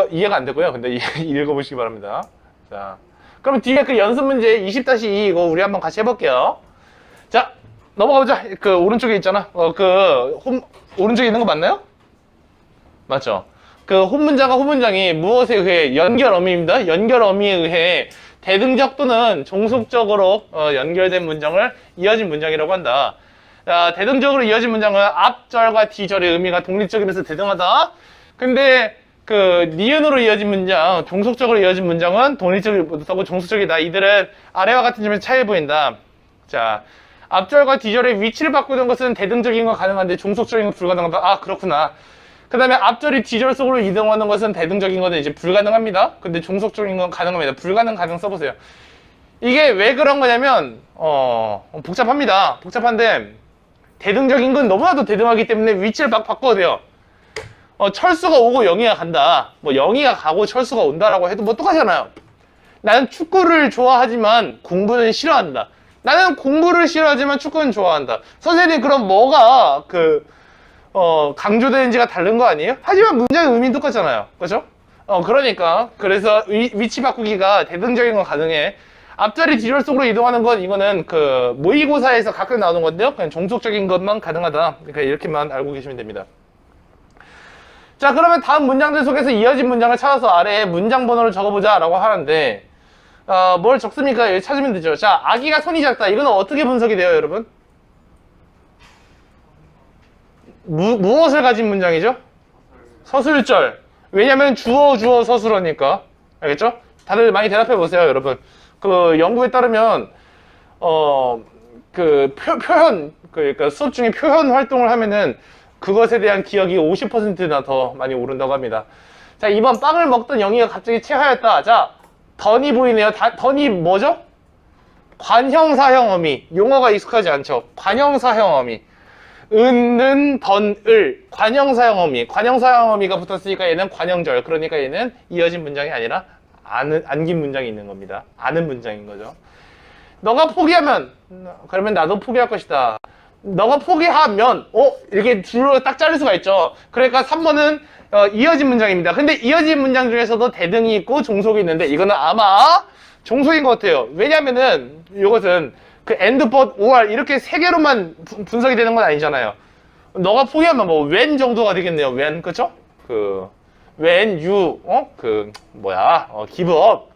Speaker 1: 이해가 안 되고요. 근데 읽어보시기 바랍니다. 자, 그럼 뒤에 그 연습 문제 20-2 이거 우리 한번 같이 해볼게요. 자, 넘어가보자. 그 오른쪽에 있잖아. 오른쪽에 있는 거 맞나요? 맞죠? 그 혼문장과 혼문장이 무엇에 의해 연결어미입니다. 연결어미에 의해 대등적 또는 종속적으로 연결된 문장을 이어진 문장이라고 한다. 자, 대등적으로 이어진 문장은 앞절과 뒤절의 의미가 독립적이면서 대등하다. 근데 그 니은으로 이어진 문장, 종속적으로 이어진 문장은 독립적이고 종속적이다. 이들은 아래와 같은 점에서 차이해 보인다. 자, 앞절과 뒤절의 위치를 바꾸는 것은 대등적인 건 가능한데 종속적인 건 불가능하다. 그렇구나. 그 다음에 앞절이 뒤절 속으로 이동하는 것은 대등적인 것은 이제 불가능합니다. 근데 종속적인 건 가능합니다. 불가능 가능 써보세요. 이게 왜 그런 거냐면 복잡합니다. 복잡한데 대등적인 건 너무나도 대등하기 때문에 위치를 막 바꿔도 돼요. 철수가 오고 영희가 간다. 뭐 영희가 가고 철수가 온다라고 해도 뭐 똑같잖아요. 나는 축구를 좋아하지만 공부는 싫어한다. 나는 공부를 싫어하지만 축구는 좋아한다. 선생님, 그럼 뭐가 강조되는지가 다른 거 아니에요? 하지만 문장의 의미는 똑같잖아요. 그렇죠? 그러니까 그래서 위치 바꾸기가 대등적인 건 가능해. 앞자리 뒤절 속으로 이동하는 건 이거는 그 모의고사에서 가끔 나오는 건데요. 그냥 종속적인 것만 가능하다. 그러니까 이렇게만 알고 계시면 됩니다. 자, 그러면 다음 문장들 속에서 이어진 문장을 찾아서 아래에 문장 번호를 적어보자 라고 하는데 뭘 적습니까? 여기 찾으면 되죠. 자, 아기가 손이 작다. 이거는 어떻게 분석이 돼요, 여러분? 무엇을 가진 문장이죠? 서술절. 왜냐면 주어 서술어니까. 알겠죠? 다들 많이 대답해 보세요, 여러분. 그 연구에 따르면 그 표현, 그러니까 수업 중에 표현 활동을 하면은 그것에 대한 기억이 50%나 더 많이 오른다고 합니다. 자, 이번 빵을 먹던 영희가 갑자기 체하였다. 자, 던이 보이네요. 던이 뭐죠? 관형사형 어미. 용어가 익숙하지 않죠? 관형사형 어미. 은은 던을 관형사형 어미. 관형사형 어미가 붙었으니까 얘는 관형절. 그러니까 얘는 이어진 문장이 아니라 안긴 문장이 있는 겁니다. 아는 문장인 거죠. 너가 포기하면, 그러면 나도 포기할 것이다. 너가 포기하면, 이렇게 줄로 딱 자를 수가 있죠. 그러니까 3번은 이어진 문장입니다. 근데 이어진 문장 중에서도 대등이 있고 종속이 있는데 이거는 아마 종속인 것 같아요. 왜냐면은 이것은 그 and, but, or 이렇게 세 개로만 분석이 되는 건 아니잖아요. 너가 포기하면 뭐 when 정도가 되겠네요. when, 그쵸? when you give up,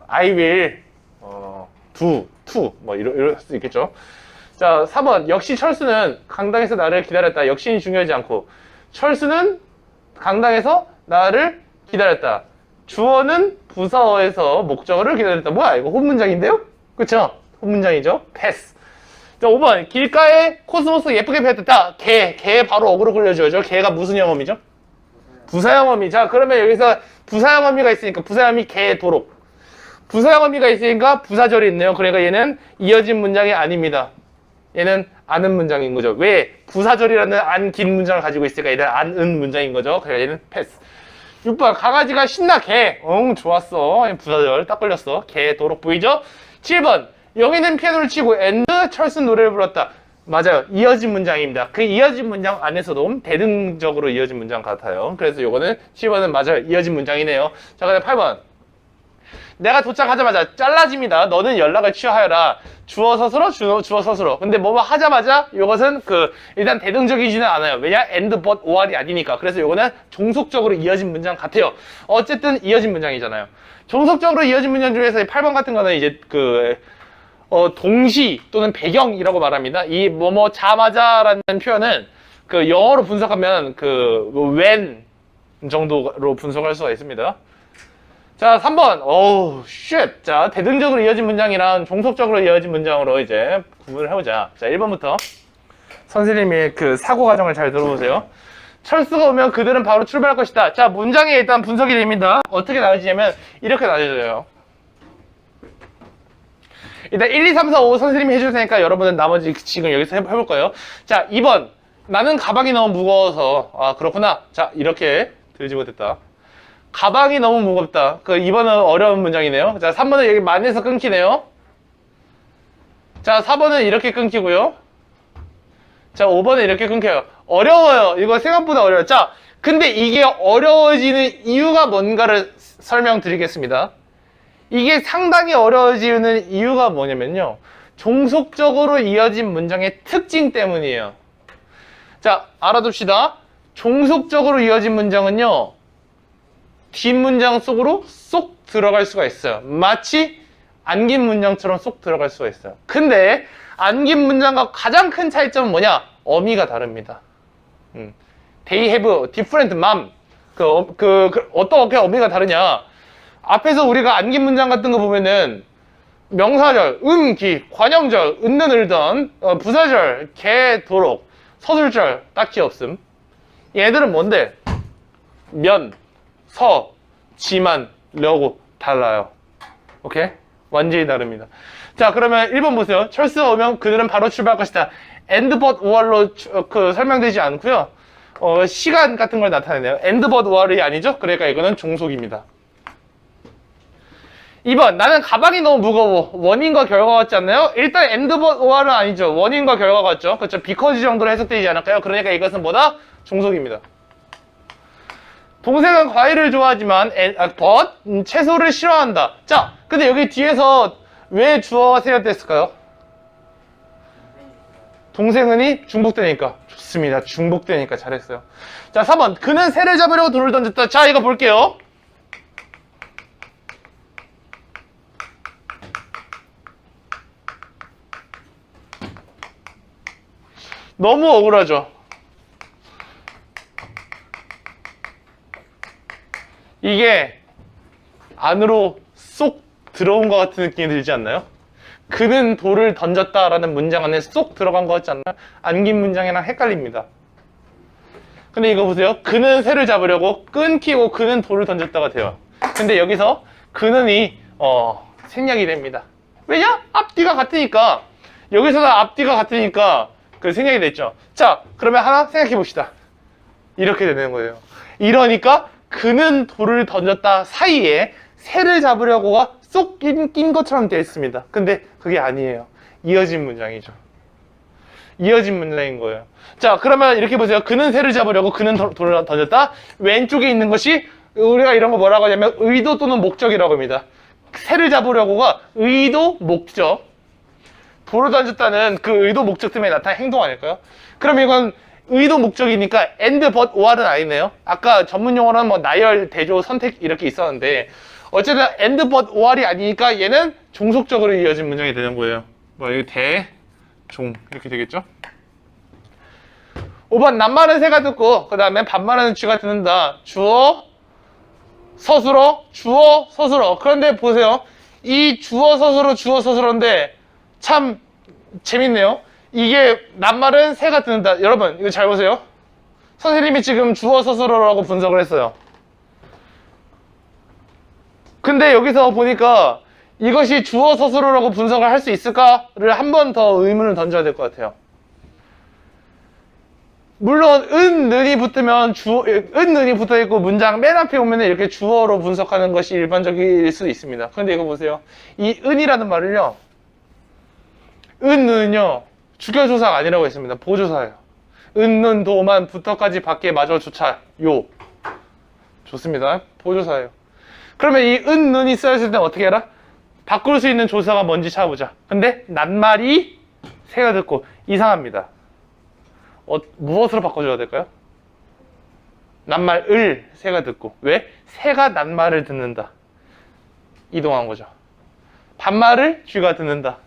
Speaker 1: I will do to 이럴 수 있겠죠. 자, 4번 역시 철수는 강당에서 나를 기다렸다. 역시는 중요하지 않고 철수는 강당에서 나를 기다렸다. 주어는 부사어에서 목적어를 기다렸다. 뭐야 이거 홈문장인데요? 그쵸? 홈문장이죠. 패스. 자, 5번 길가에 코스모스 예쁘게 피었다. 개 바로 어그로 걸려줘야죠. 개가 무슨 영어미죠? 부사영어미. 자, 그러면 여기서 부사영어미가 있으니까 부사영어미 개도록. 부사영어미가 있으니까 부사절이 있네요. 그러니까 얘는 이어진 문장이 아닙니다. 얘는 안은 문장인 거죠. 왜? 부사절이라는 안 긴 문장을 가지고 있으니까 얘는 안은 문장인 거죠. 그러니까 얘는 패스. 6번 강아지가 신나 개. 좋았어. 부사절 딱 걸렸어. 개 도록 보이죠? 7번 영희는 피아노를 치고 and 철수 노래를 불렀다. 맞아요. 이어진 문장입니다. 그 이어진 문장 안에서도 대등적으로 이어진 문장 같아요. 그래서 요거는 7번은 맞아요. 이어진 문장이네요. 자, 그다음 8번 내가 도착하자마자 잘라집니다. 너는 연락을 취하여라. 주어 서술어 주어 서술어. 근데 뭐뭐 하자마자 이것은 일단 대등적이지는 않아요. 왜냐? and but or이 아니니까. 그래서 이거는 종속적으로 이어진 문장 같아요. 어쨌든 이어진 문장이잖아요. 종속적으로 이어진 문장 중에서 8번 같은 거는 이제 동시 또는 배경이라고 말합니다. 이 뭐뭐 자마자라는 표현은 영어로 분석하면 when 정도로 분석할 수가 있습니다. 자, 3번. 쉣. 자, 대등적으로 이어진 문장이랑 종속적으로 이어진 문장으로 이제 구분을 해보자. 자, 1번부터 선생님의 사고 과정을 잘 들어보세요. 철수가 오면 그들은 바로 출발할 것이다. 자, 문장이 일단 분석이 됩니다. 어떻게 나눠지냐면 이렇게 나눠져요. 일단 1, 2, 3, 4, 5 선생님이 해줄 테니까 여러분은 나머지 지금 여기서 해볼 거예요. 자, 2번. 나는 가방이 너무 무거워서. 아, 그렇구나. 자, 이렇게 들지 못했다. 가방이 너무 무겁다. 2번은 어려운 문장이네요. 자, 3번은 여기 만에서 끊기네요. 자, 4번은 이렇게 끊기고요. 자, 5번은 이렇게 끊겨요. 어려워요. 이거 생각보다 어려워요. 자, 근데 이게 어려워지는 이유가 뭔가를 설명드리겠습니다. 이게 상당히 어려워지는 이유가 뭐냐면요. 종속적으로 이어진 문장의 특징 때문이에요. 자, 알아둡시다. 종속적으로 이어진 문장은요. 뒷문장 속으로 쏙 들어갈 수가 있어요. 마치 안긴 문장처럼 쏙 들어갈 수가 있어요. 근데 안긴 문장과 가장 큰 차이점은 뭐냐? 어미가 다릅니다. They have different mom. 어떻게 어미가 다르냐? 앞에서 우리가 안긴 문장 같은 거 보면은 명사절, 기, 관형절, 는 을던, 부사절, 개, 도록, 서술절 딱히 없음. 얘들은 뭔데? 면, 서, 지만, 려고 달라요. 오케이? 완전히 다릅니다. 자, 그러면 1번 보세요. 철수가 오면 그들은 바로 출발할 것이다. and but or로 설명되지 않고요. 시간 같은 걸 나타내네요. and but or이 아니죠? 그러니까 이거는 종속입니다. 2번 나는 가방이 너무 무거워. 원인과 결과 같지 않나요? 일단 and but or은 아니죠. 원인과 결과 같죠. 그렇죠. because 정도로 해석되지 않을까요? 그러니까 이것은 뭐다? 종속입니다. 동생은 과일을 좋아하지만 but 채소를 싫어한다. 자, 근데 여기 뒤에서 왜 주어가 생략됐을까요? 동생은이 중복되니까. 좋습니다. 중복되니까 잘했어요. 자, 4번 그는 새를 잡으려고 돌을 던졌다. 자, 이거 볼게요. 너무 억울하죠. 이게 안으로 쏙 들어온 것 같은 느낌이 들지 않나요? 그는 돌을 던졌다라는 문장 안에 쏙 들어간 것 같지 않나요? 안긴 문장이랑 헷갈립니다. 근데 이거 보세요. 그는 새를 잡으려고 끊기고 그는 돌을 던졌다가 돼요. 근데 여기서 그는이 생략이 됩니다. 왜냐? 앞뒤가 같으니까. 여기서는 앞뒤가 같으니까 생략이 됐죠. 자, 그러면 하나 생각해 봅시다. 이렇게 되는 거예요. 이러니까 그는 돌을 던졌다 사이에 새를 잡으려고가 쏙 낀 것처럼 되어 있습니다. 근데 그게 아니에요. 이어진 문장이죠. 이어진 문장인 거예요. 자, 그러면 이렇게 보세요. 그는 새를 잡으려고 그는 돌을 던졌다. 왼쪽에 있는 것이 우리가 이런 거 뭐라고 하냐면 의도 또는 목적이라고 합니다. 새를 잡으려고가 의도, 목적. 돌을 던졌다는 그 의도, 목적 때문에 나타난 행동 아닐까요? 그럼 이건 의도 목적이니까 and, but, or은 아니네요. 아까 전문 용어로는 뭐 나열, 대조, 선택 이렇게 있었는데 어쨌든 and, but, or이 아니니까 얘는 종속적으로 이어진 문장이 되는 거예요. 뭐 여기 대, 종 이렇게 되겠죠? 5번 낱말은 새가 듣고 그 다음에 반말은 쥐가 듣는다. 주어, 서술어, 주어, 서술어. 그런데 보세요. 이 주어, 서술어, 주어, 서술어인데 참 재밌네요. 이게 낱말은 새가 듣는다. 여러분 이거 잘 보세요. 선생님이 지금 주어, 서술어라고 분석을 했어요. 근데 여기서 보니까 이것이 주어, 서술어라고 분석을 할 수 있을까를 한 번 더 의문을 던져야 될 것 같아요. 물론 은, 는이 붙으면 은, 는이 붙어있고 문장 맨 앞에 오면 이렇게 주어로 분석하는 것이 일반적일 수도 있습니다. 그런데 이거 보세요. 이 은이라는 말을요. 은, 는은요. 주격조사가 아니라고 했습니다. 보조사예요. 은, 는, 도만, 부터까지 밖에 마저 조차 요. 좋습니다. 보조사예요. 그러면 이 은, 는이 쓰여질 때는 어떻게 해라? 바꿀 수 있는 조사가 뭔지 찾아보자. 근데 낱말이 새가 듣고 이상합니다. 무엇으로 바꿔줘야 될까요? 낱말을 새가 듣고. 왜? 새가 낱말을 듣는다. 이동한 거죠. 반말을 쥐가 듣는다.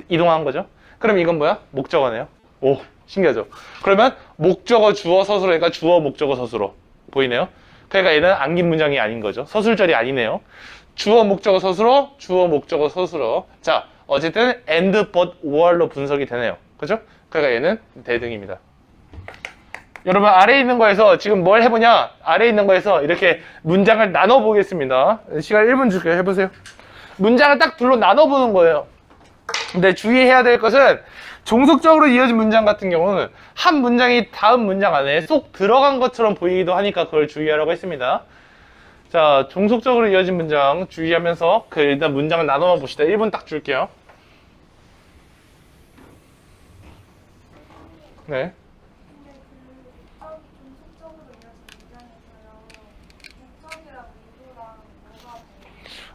Speaker 1: 이동한 거죠. 그럼 이건 뭐야? 목적어네요. 오, 신기하죠? 그러면 목적어, 주어, 서술어니까 주어, 목적어, 서술어. 보이네요? 그러니까 얘는 안긴 문장이 아닌 거죠. 서술절이 아니네요. 주어, 목적어, 서술어, 주어, 목적어, 서술어. 자, 어쨌든 and, but, or로 분석이 되네요. 그죠? 그러니까 얘는 대등입니다. 여러분 아래에 있는 거에서 지금 뭘 해보냐? 아래에 있는 거에서 이렇게 문장을 나눠보겠습니다. 시간 1분 줄게요. 해보세요. 문장을 딱 둘로 나눠보는 거예요. 근데 주의해야 될 것은 종속적으로 이어진 문장 같은 경우는 한 문장이 다음 문장 안에 쏙 들어간 것처럼 보이기도 하니까 그걸 주의하라고 했습니다. 자, 종속적으로 이어진 문장 주의하면서 일단 문장을 나눠 봅시다. 1분 딱 줄게요. 네.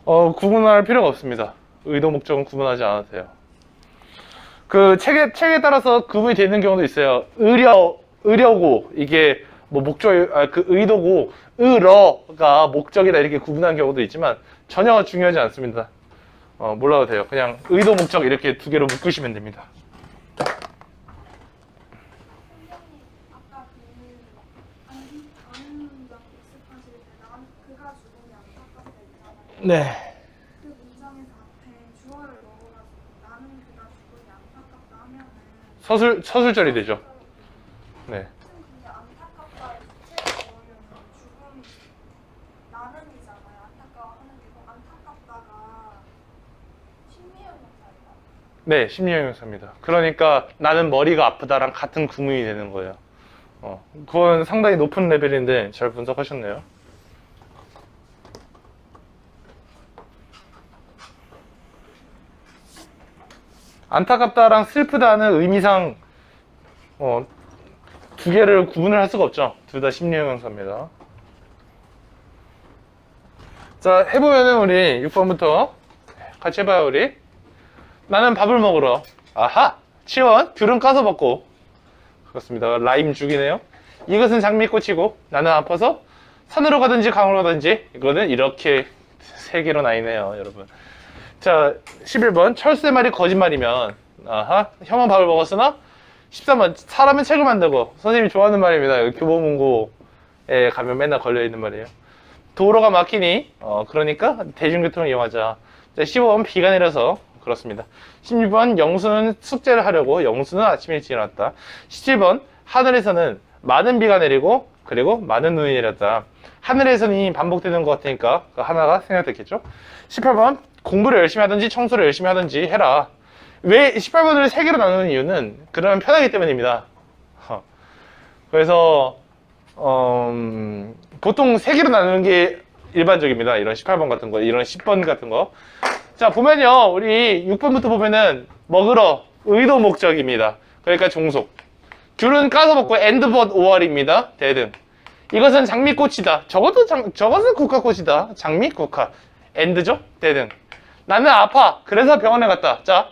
Speaker 1: 구분할 필요가 없습니다. 의도 목적은 구분하지 않아도 돼요. 그 책에 따라서 구분이 되는 경우도 있어요. 의려고 이게 뭐 그 의도고 의러가 목적이다 이렇게 구분하는 경우도 있지만 전혀 중요하지 않습니다. 몰라도 돼요. 그냥 의도 목적 이렇게 두 개로 묶으시면 됩니다. 네.
Speaker 2: 그 문장에서 앞에 주어를 넣어가지고 나는 그가 죽으니 안타깝다 하면은
Speaker 1: 서술절이 되죠. 네.
Speaker 2: 근데 안타깝다에 주체를 넣으려면 죽음이 나는이잖아요. 안타까워하는 게 뭐 안타깝다가 심리형용사예요.
Speaker 1: 네, 심리형용사입니다. 그러니까 나는 머리가 아프다랑 같은 구문이 되는 거예요. 그건 상당히 높은 레벨인데 잘 분석하셨네요. 안타깝다랑 슬프다는 의미상 두 개를 구분을 할 수가 없죠. 둘 다 심리형용사입니다. 자, 해보면은 우리 6번부터 같이 해봐요. 우리 나는 밥을 먹으러 아하 치원 귤은 까서 먹고 그렇습니다. 라임 죽이네요. 이것은 장미꽃이고 나는 아파서 산으로 가든지 강으로 가든지 이거는 이렇게 세 개로 나뉘네요. 여러분. 자, 11번 철수의 말이 거짓말이면 아하 형은 밥을 먹었으나 13번 사람은 책을 만들고 선생님이 좋아하는 말입니다. 교보문고에 가면 맨날 걸려있는 말이에요. 도로가 막히니 그러니까 대중교통을 이용하자. 자, 15번 비가 내려서 그렇습니다. 16번 영수는 숙제를 하려고 영수는 아침 일찍 일어났다. 17번 하늘에서는 많은 비가 내리고 그리고 많은 눈이 내렸다. 하늘에서는 반복되는 것 같으니까 하나가 생각됐겠죠. 18번 공부를 열심히 하든지 청소를 열심히 하든지 해라. 왜 18번을 3개로 나누는 이유는 그러면 편하기 때문입니다. 그래서 보통 3개로 나누는 게 일반적입니다. 이런 18번 같은 거, 이런 10번 같은 거. 자, 보면요. 우리 6번부터 보면은 먹으러 의도 목적입니다. 그러니까 종속. 귤은 까서 먹고 and but or입니다. 대등. 이것은 장미꽃이다. 저것은 국화꽃이다. 장미, 국화. and죠? 대등. 나는 아파. 그래서 병원에 갔다. 자,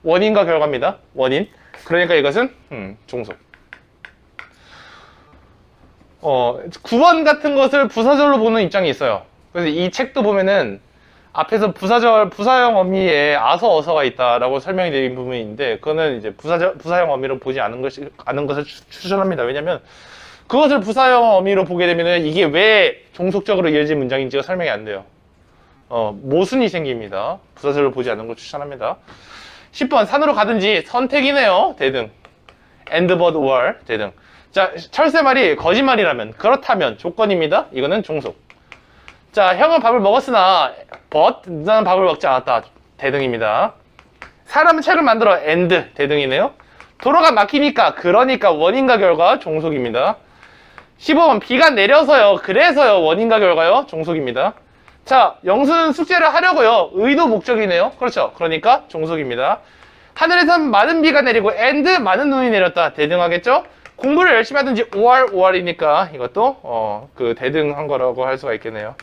Speaker 1: 원인과 결과입니다. 원인. 그러니까 이것은 종속. 구원 같은 것을 부사절로 보는 입장이 있어요. 그래서 이 책도 보면은 앞에서 부사형 어미에 아서 어서가 있다라고 설명이 되는 부분이 있는데, 그거는 이제 부사형 어미로 보지 않은 것을 추천합니다. 왜냐면 그것을 부사형 어미로 보게 되면은 이게 왜 종속적으로 이어진 문장인지가 설명이 안 돼요. 모순이 생깁니다. 부사절로 보지 않는 걸 추천합니다. 10번, 산으로 가든지 선택이네요. 대등. and but or 대등. 자, 철새 말이 거짓말이라면, 그렇다면 조건입니다. 이거는 종속. 자, 형은 밥을 먹었으나 but 나는 밥을 먹지 않았다. 대등입니다. 사람은 책을 만들어 and 대등이네요. 도로가 막히니까 그러니까 원인과 결과 종속입니다. 15번 비가 내려서요. 그래서요. 원인과 결과요. 종속입니다. 자, 영수는 숙제를 하려고요. 의도 목적이네요. 그렇죠. 그러니까 종속입니다. 하늘에선 많은 비가 내리고 and 많은 눈이 내렸다. 대등하겠죠? 공부를 열심히 하든지 OR이니까 이것도 그 대등한 거라고 할 수가 있겠네요.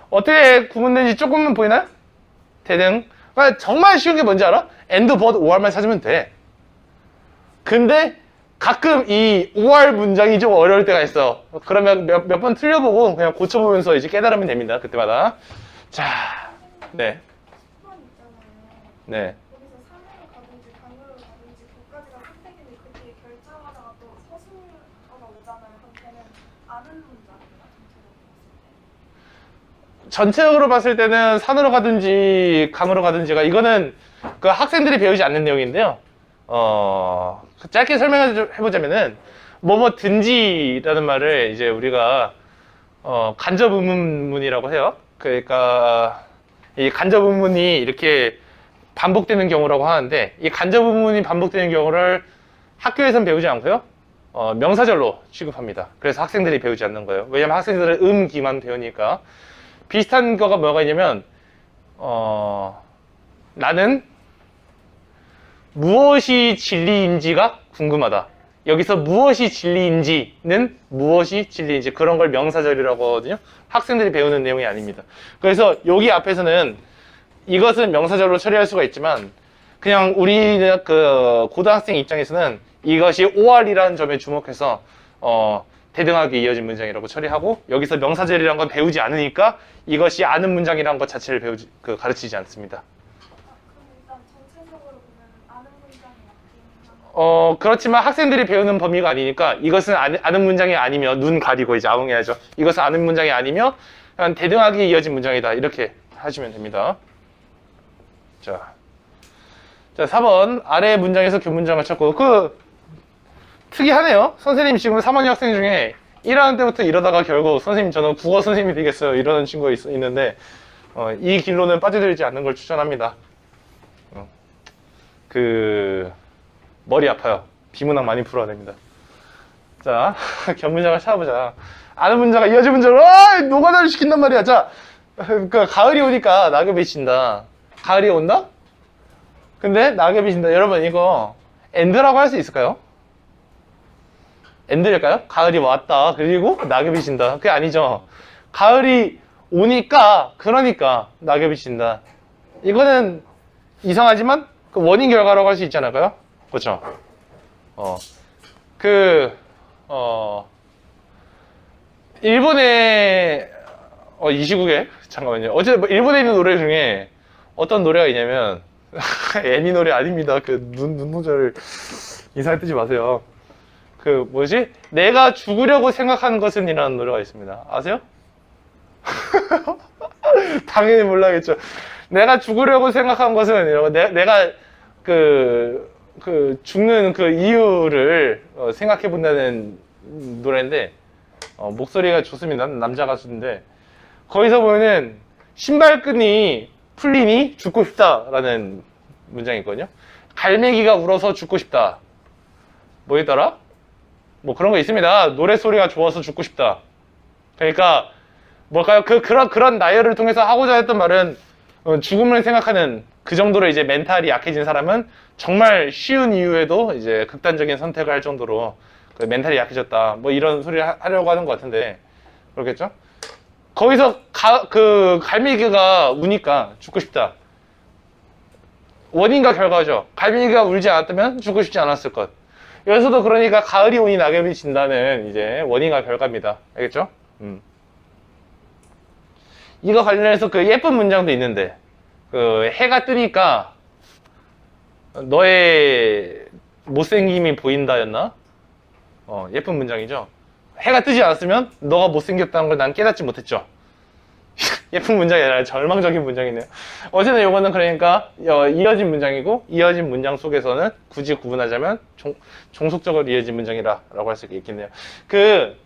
Speaker 1: 어떻게 구분되는지 조금만 보이나요? 대등. 그러니까 정말 쉬운 게 뭔지 알아? and, but, or만 찾으면 돼. 근데 가끔 이 or 문장이 좀 어려울 때가 있어. 그러면 몇 번 틀려보고 그냥 고쳐보면서 이제 깨달으면 됩니다. 그때마다. 자, 네.
Speaker 2: 10번 있잖아요.
Speaker 1: 네.
Speaker 2: 거기서 산으로 가든지 강으로 가든지 거기까지가 선택인데 그게 결정하다가 또 서술어가 오잖아요. 그럼 걔는 아는 문장이야.
Speaker 1: 전체적으로 봤을 때는 산으로 가든지 강으로 가든지가 이거는 그 학생들이 배우지 않는 내용인데요. 짧게 설명해보자면은 뭐든지라는 말을 이제 우리가 간접 의문문이라고 해요. 그러니까 이 간접 의문이 이렇게 반복되는 경우라고 하는데, 이 간접 의문이 반복되는 경우를 학교에선 배우지 않고요. 명사절로 취급합니다. 그래서 학생들이 배우지 않는 거예요. 왜냐면 학생들은 기만 배우니까. 비슷한 거가 뭐가 있냐면 나는 무엇이 진리인지가 궁금하다. 여기서 무엇이 진리인지는 무엇이 진리인지 그런 걸 명사절이라고 하거든요. 학생들이 배우는 내용이 아닙니다. 그래서 여기 앞에서는 이것은 명사절로 처리할 수가 있지만 그냥 우리 그 고등학생 입장에서는 이것이 OR이라는 점에 주목해서 대등하게 이어진 문장이라고 처리하고, 여기서 명사절이라는 건 배우지 않으니까 이것이 아는 문장이라는 것 자체를 가르치지 않습니다.
Speaker 2: 그럼 일단 전체적으로 보면 아는 문장이 맞긴 한데
Speaker 1: 그렇지만 학생들이 배우는 범위가 아니니까 이것은 아는 문장이 아니며 눈 가리고 이제 아웅해야죠. 이것은 아는 문장이 아니며 그냥 대등하게 이어진 문장이다. 이렇게 하시면 됩니다. 자, 4번 아래 문장에서 교문장을 찾고, 특이하네요. 선생님 지금 3학년 학생 중에 1학년 때부터 이러다가 결국 선생님 저는 국어 선생님이 되겠어요 이러는 친구가 있는데 이 길로는 빠져들지 않는 걸 추천합니다. 머리 아파요. 비문학 많이 풀어야 됩니다. 자, 견문장을 찾아보자. 아는 문장과 이어진 문장을 노가다를 시킨단 말이야. 자, 그러니까 가을이 오니까 낙엽이 진다. 가을이 온다? 근데 낙엽이 진다. 여러분 이거 and라고 할 수 있을까요? and일까요? 가을이 왔다. 그리고 낙엽이 진다. 그게 아니죠. 가을이 오니까 그러니까 낙엽이 진다. 이거는 이상하지만 그 원인 결과라고 할 수 있지 않을까요? 그렇죠? 일본의 이 시국에 잠깐만요. 어제 일본에 있는 노래 중에 어떤 노래가 있냐면 애니 노래 아닙니다. 눈 모자를 이상하게 뜨지 마세요. 내가 죽으려고 생각하는 것은 이라는 노래가 있습니다. 아세요? 당연히 몰라겠죠. 내가 죽으려고 생각한 것은 이라고, 내가 죽는 그 이유를 생각해 본다는 노래인데, 목소리가 좋습니다. 남자 가수인데, 거기서 보면은 신발끈이 풀리니 죽고 싶다라는 문장이 있거든요. 갈매기가 울어서 죽고 싶다. 뭐였더라? 뭐 그런 거 있습니다. 노래소리가 좋아서 죽고 싶다. 그러니까 뭘까요? 그런 나열을 통해서 하고자 했던 말은 죽음을 생각하는 그 정도로 이제 멘탈이 약해진 사람은 정말 쉬운 이유에도 이제 극단적인 선택을 할 정도로 멘탈이 약해졌다. 뭐 이런 소리를 하려고 하는 것 같은데, 그렇겠죠? 거기서 갈매기가 우니까 죽고 싶다. 원인과 결과죠. 갈매기가 울지 않았다면 죽고 싶지 않았을 것. 여기서도 그러니까 가을이 오니 낙엽이 진다는 이제 원인과 결과입니다. 알겠죠? 이거 관련해서 그 예쁜 문장도 있는데, 그 해가 뜨니까 너의 못생김이 보인다였나? 예쁜 문장이죠. 해가 뜨지 않았으면 너가 못생겼다는 걸 난 깨닫지 못했죠. 예쁜 문장이 아니라 절망적인 문장이네요. 어쨌든 이거는 그러니까 이어진 문장이고, 이어진 문장 속에서는 굳이 구분하자면 종속적으로 이어진 문장이라고 할 수 있겠네요. 그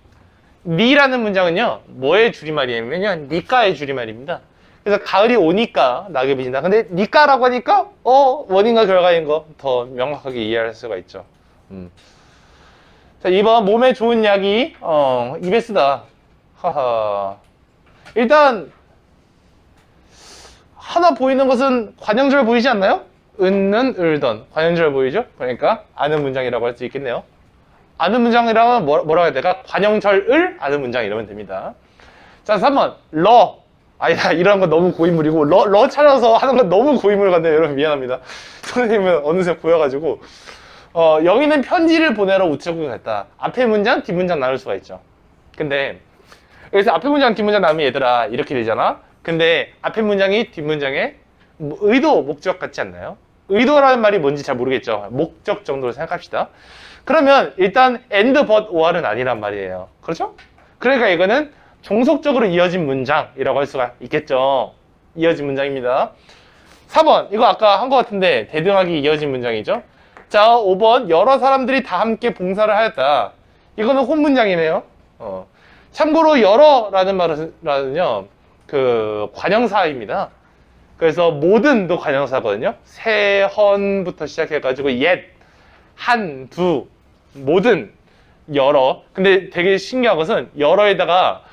Speaker 1: 니라는 문장은요, 뭐의 줄임말이냐면요, 니까의 줄임말입니다. 그래서 가을이 오니까 낙엽이 진다. 근데 니까라고 하니까 원인과 결과인 거 더 명확하게 이해할 수가 있죠. 자, 2번 몸에 좋은 약이 입에 쓰다. 하하. 일단 하나 보이는 것은 관형절 보이지 않나요? 은는 을던 관형절 보이죠? 그러니까 아는 문장이라고 할 수 있겠네요. 아는 문장이라면 뭐라고 해야 될까? 관형절을 아는 문장 이러면 됩니다. 자, 3번 아니다, 이런 건 너무 고인물이고 러 찾아서 하는 건 너무 고인물 같네요. 여러분 미안합니다. 선생님은 어느새 보여가지고 영희는 편지를 보내러 우체국에 갔다. 앞에 문장, 뒷문장 나눌 수가 있죠. 근데 여기서 앞에 문장, 뒷문장 나누면 얘들아 이렇게 되잖아. 근데 앞에 문장이 뒷문장에 의도, 목적 같지 않나요? 의도라는 말이 뭔지 잘 모르겠죠. 목적 정도로 생각합시다. 그러면 일단 and, but, or은 아니란 말이에요. 그렇죠? 그러니까 이거는 종속적으로 이어진 문장이라고 할 수가 있겠죠. 이어진 문장입니다. 4번 이거 아까 한 것 같은데 대등하게 이어진 문장이죠. 자, 5번 여러 사람들이 다 함께 봉사를 하였다. 이거는 혼문장이네요. 참고로 여러라는 말은요, 그 관형사입니다. 그래서 모든도 관형사거든요. 세헌부터 시작해가지고 옛, 한, 두, 모든, 여러. 근데 되게 신기한 것은 여러에다가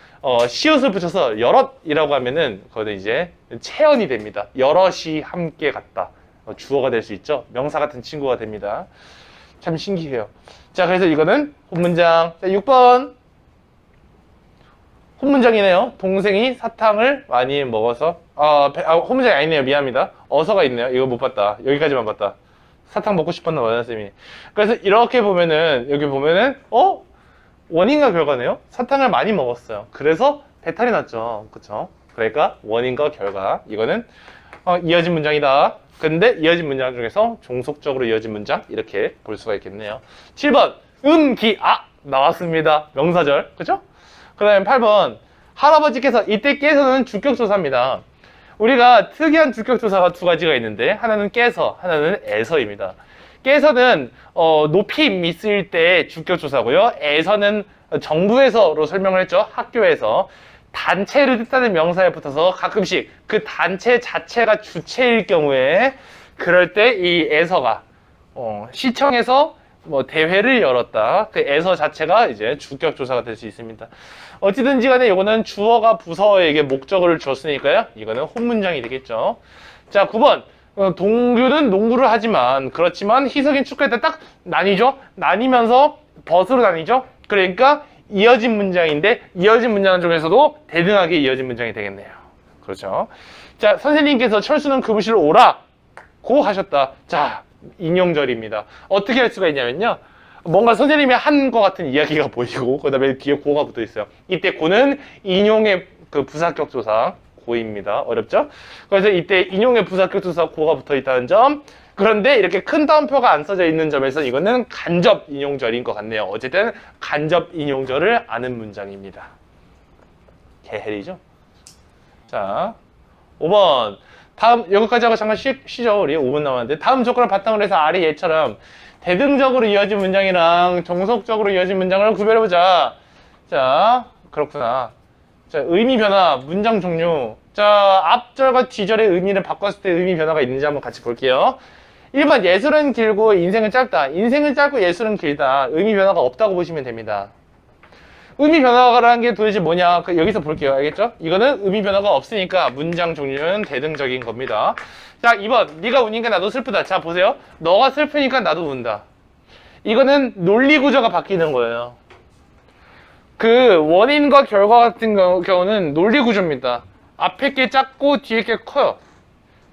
Speaker 1: 시옷을 붙여서 여럿이라고 하면은 그거는 이제 체언이 됩니다. 여럿이 함께 갔다. 주어가 될 수 있죠. 명사 같은 친구가 됩니다. 참 신기해요. 자, 그래서 이거는 혼문장. 자, 6번. 혼문장이네요. 동생이 사탕을 많이 먹어서 혼문장이 아니네요. 미안합니다. 어서가 있네요. 이거 못 봤다. 여기까지만 봤다. 사탕 먹고 싶었나 봐요, 선생님이. 그래서 이렇게 보면은 여기 보면은 원인과 결과네요. 사탕을 많이 먹었어요. 그래서 배탈이 났죠. 그쵸? 그러니까 원인과 결과. 이거는 이어진 문장이다. 근데 이어진 문장 중에서 종속적으로 이어진 문장 이렇게 볼 수가 있겠네요. 7번 나왔습니다. 명사절. 그쵸? 그 다음에 8번 할아버지께서 이때 깨서는 주격조사입니다. 우리가 특이한 주격조사가 두 가지가 있는데 하나는 깨서, 하나는 에서입니다. 깨서는 높이 있을 때 주격조사고요. 에서는 정부에서로 설명을 했죠. 학교에서. 단체를 뜻하는 명사에 붙어서 가끔씩 그 단체 자체가 주체일 경우에 그럴 때 이 에서가 시청에서 대회를 열었다. 그 에서 자체가 이제 주격조사가 될 수 있습니다. 어찌든지 간에 이거는 주어가 부서에게 목적어를 줬으니까요. 이거는 혼문장이 되겠죠. 자, 9번. 동규는 농구를 하지만 그렇지만 희석인 축구할 때 딱 나뉘죠. 나뉘면서 벗으로 나뉘죠. 그러니까 이어진 문장인데 이어진 문장 중에서도 대등하게 이어진 문장이 되겠네요. 그렇죠. 자, 선생님께서 철수는 급식을 오라고 하셨다. 자, 인용절입니다. 어떻게 할 수가 있냐면요. 뭔가 선생님이 한 것 같은 이야기가 보이고 그 다음에 뒤에 고가 붙어 있어요. 이때 고는 인용의 그 부사격 조사 고입니다. 어렵죠? 그래서 이때 인용의 부사격 조사 고가 붙어 있다는 점. 그런데 이렇게 큰 따옴표가 안 써져 있는 점에서 이거는 간접 인용절인 것 같네요. 어쨌든 간접 인용절을 아는 문장입니다. 개헬이죠? 자, 5번. 다음, 여기까지 하고 잠깐 쉬죠. 우리 5분 남았는데. 다음 조건을 바탕으로 해서 아래 얘처럼 대등적으로 이어진 문장이랑 종속적으로 이어진 문장을 구별해보자. 자, 그렇구나. 자, 의미 변화, 문장 종류. 자, 앞절과 뒤절의 의미를 바꿨을 때 의미 변화가 있는지 한번 같이 볼게요. 1번, 예술은 길고 인생은 짧다. 인생은 짧고 예술은 길다. 의미 변화가 없다고 보시면 됩니다. 의미 변화라는 게 도대체 뭐냐? 여기서 볼게요. 알겠죠? 이거는 의미 변화가 없으니까 문장 종류는 대등적인 겁니다. 자, 2번. 네가 우니까 나도 슬프다. 자, 보세요. 너가 슬프니까 나도 운다. 이거는 논리 구조가 바뀌는 거예요. 그 원인과 결과 같은 경우는 논리 구조입니다. 앞에 게 작고 뒤에 게 커요.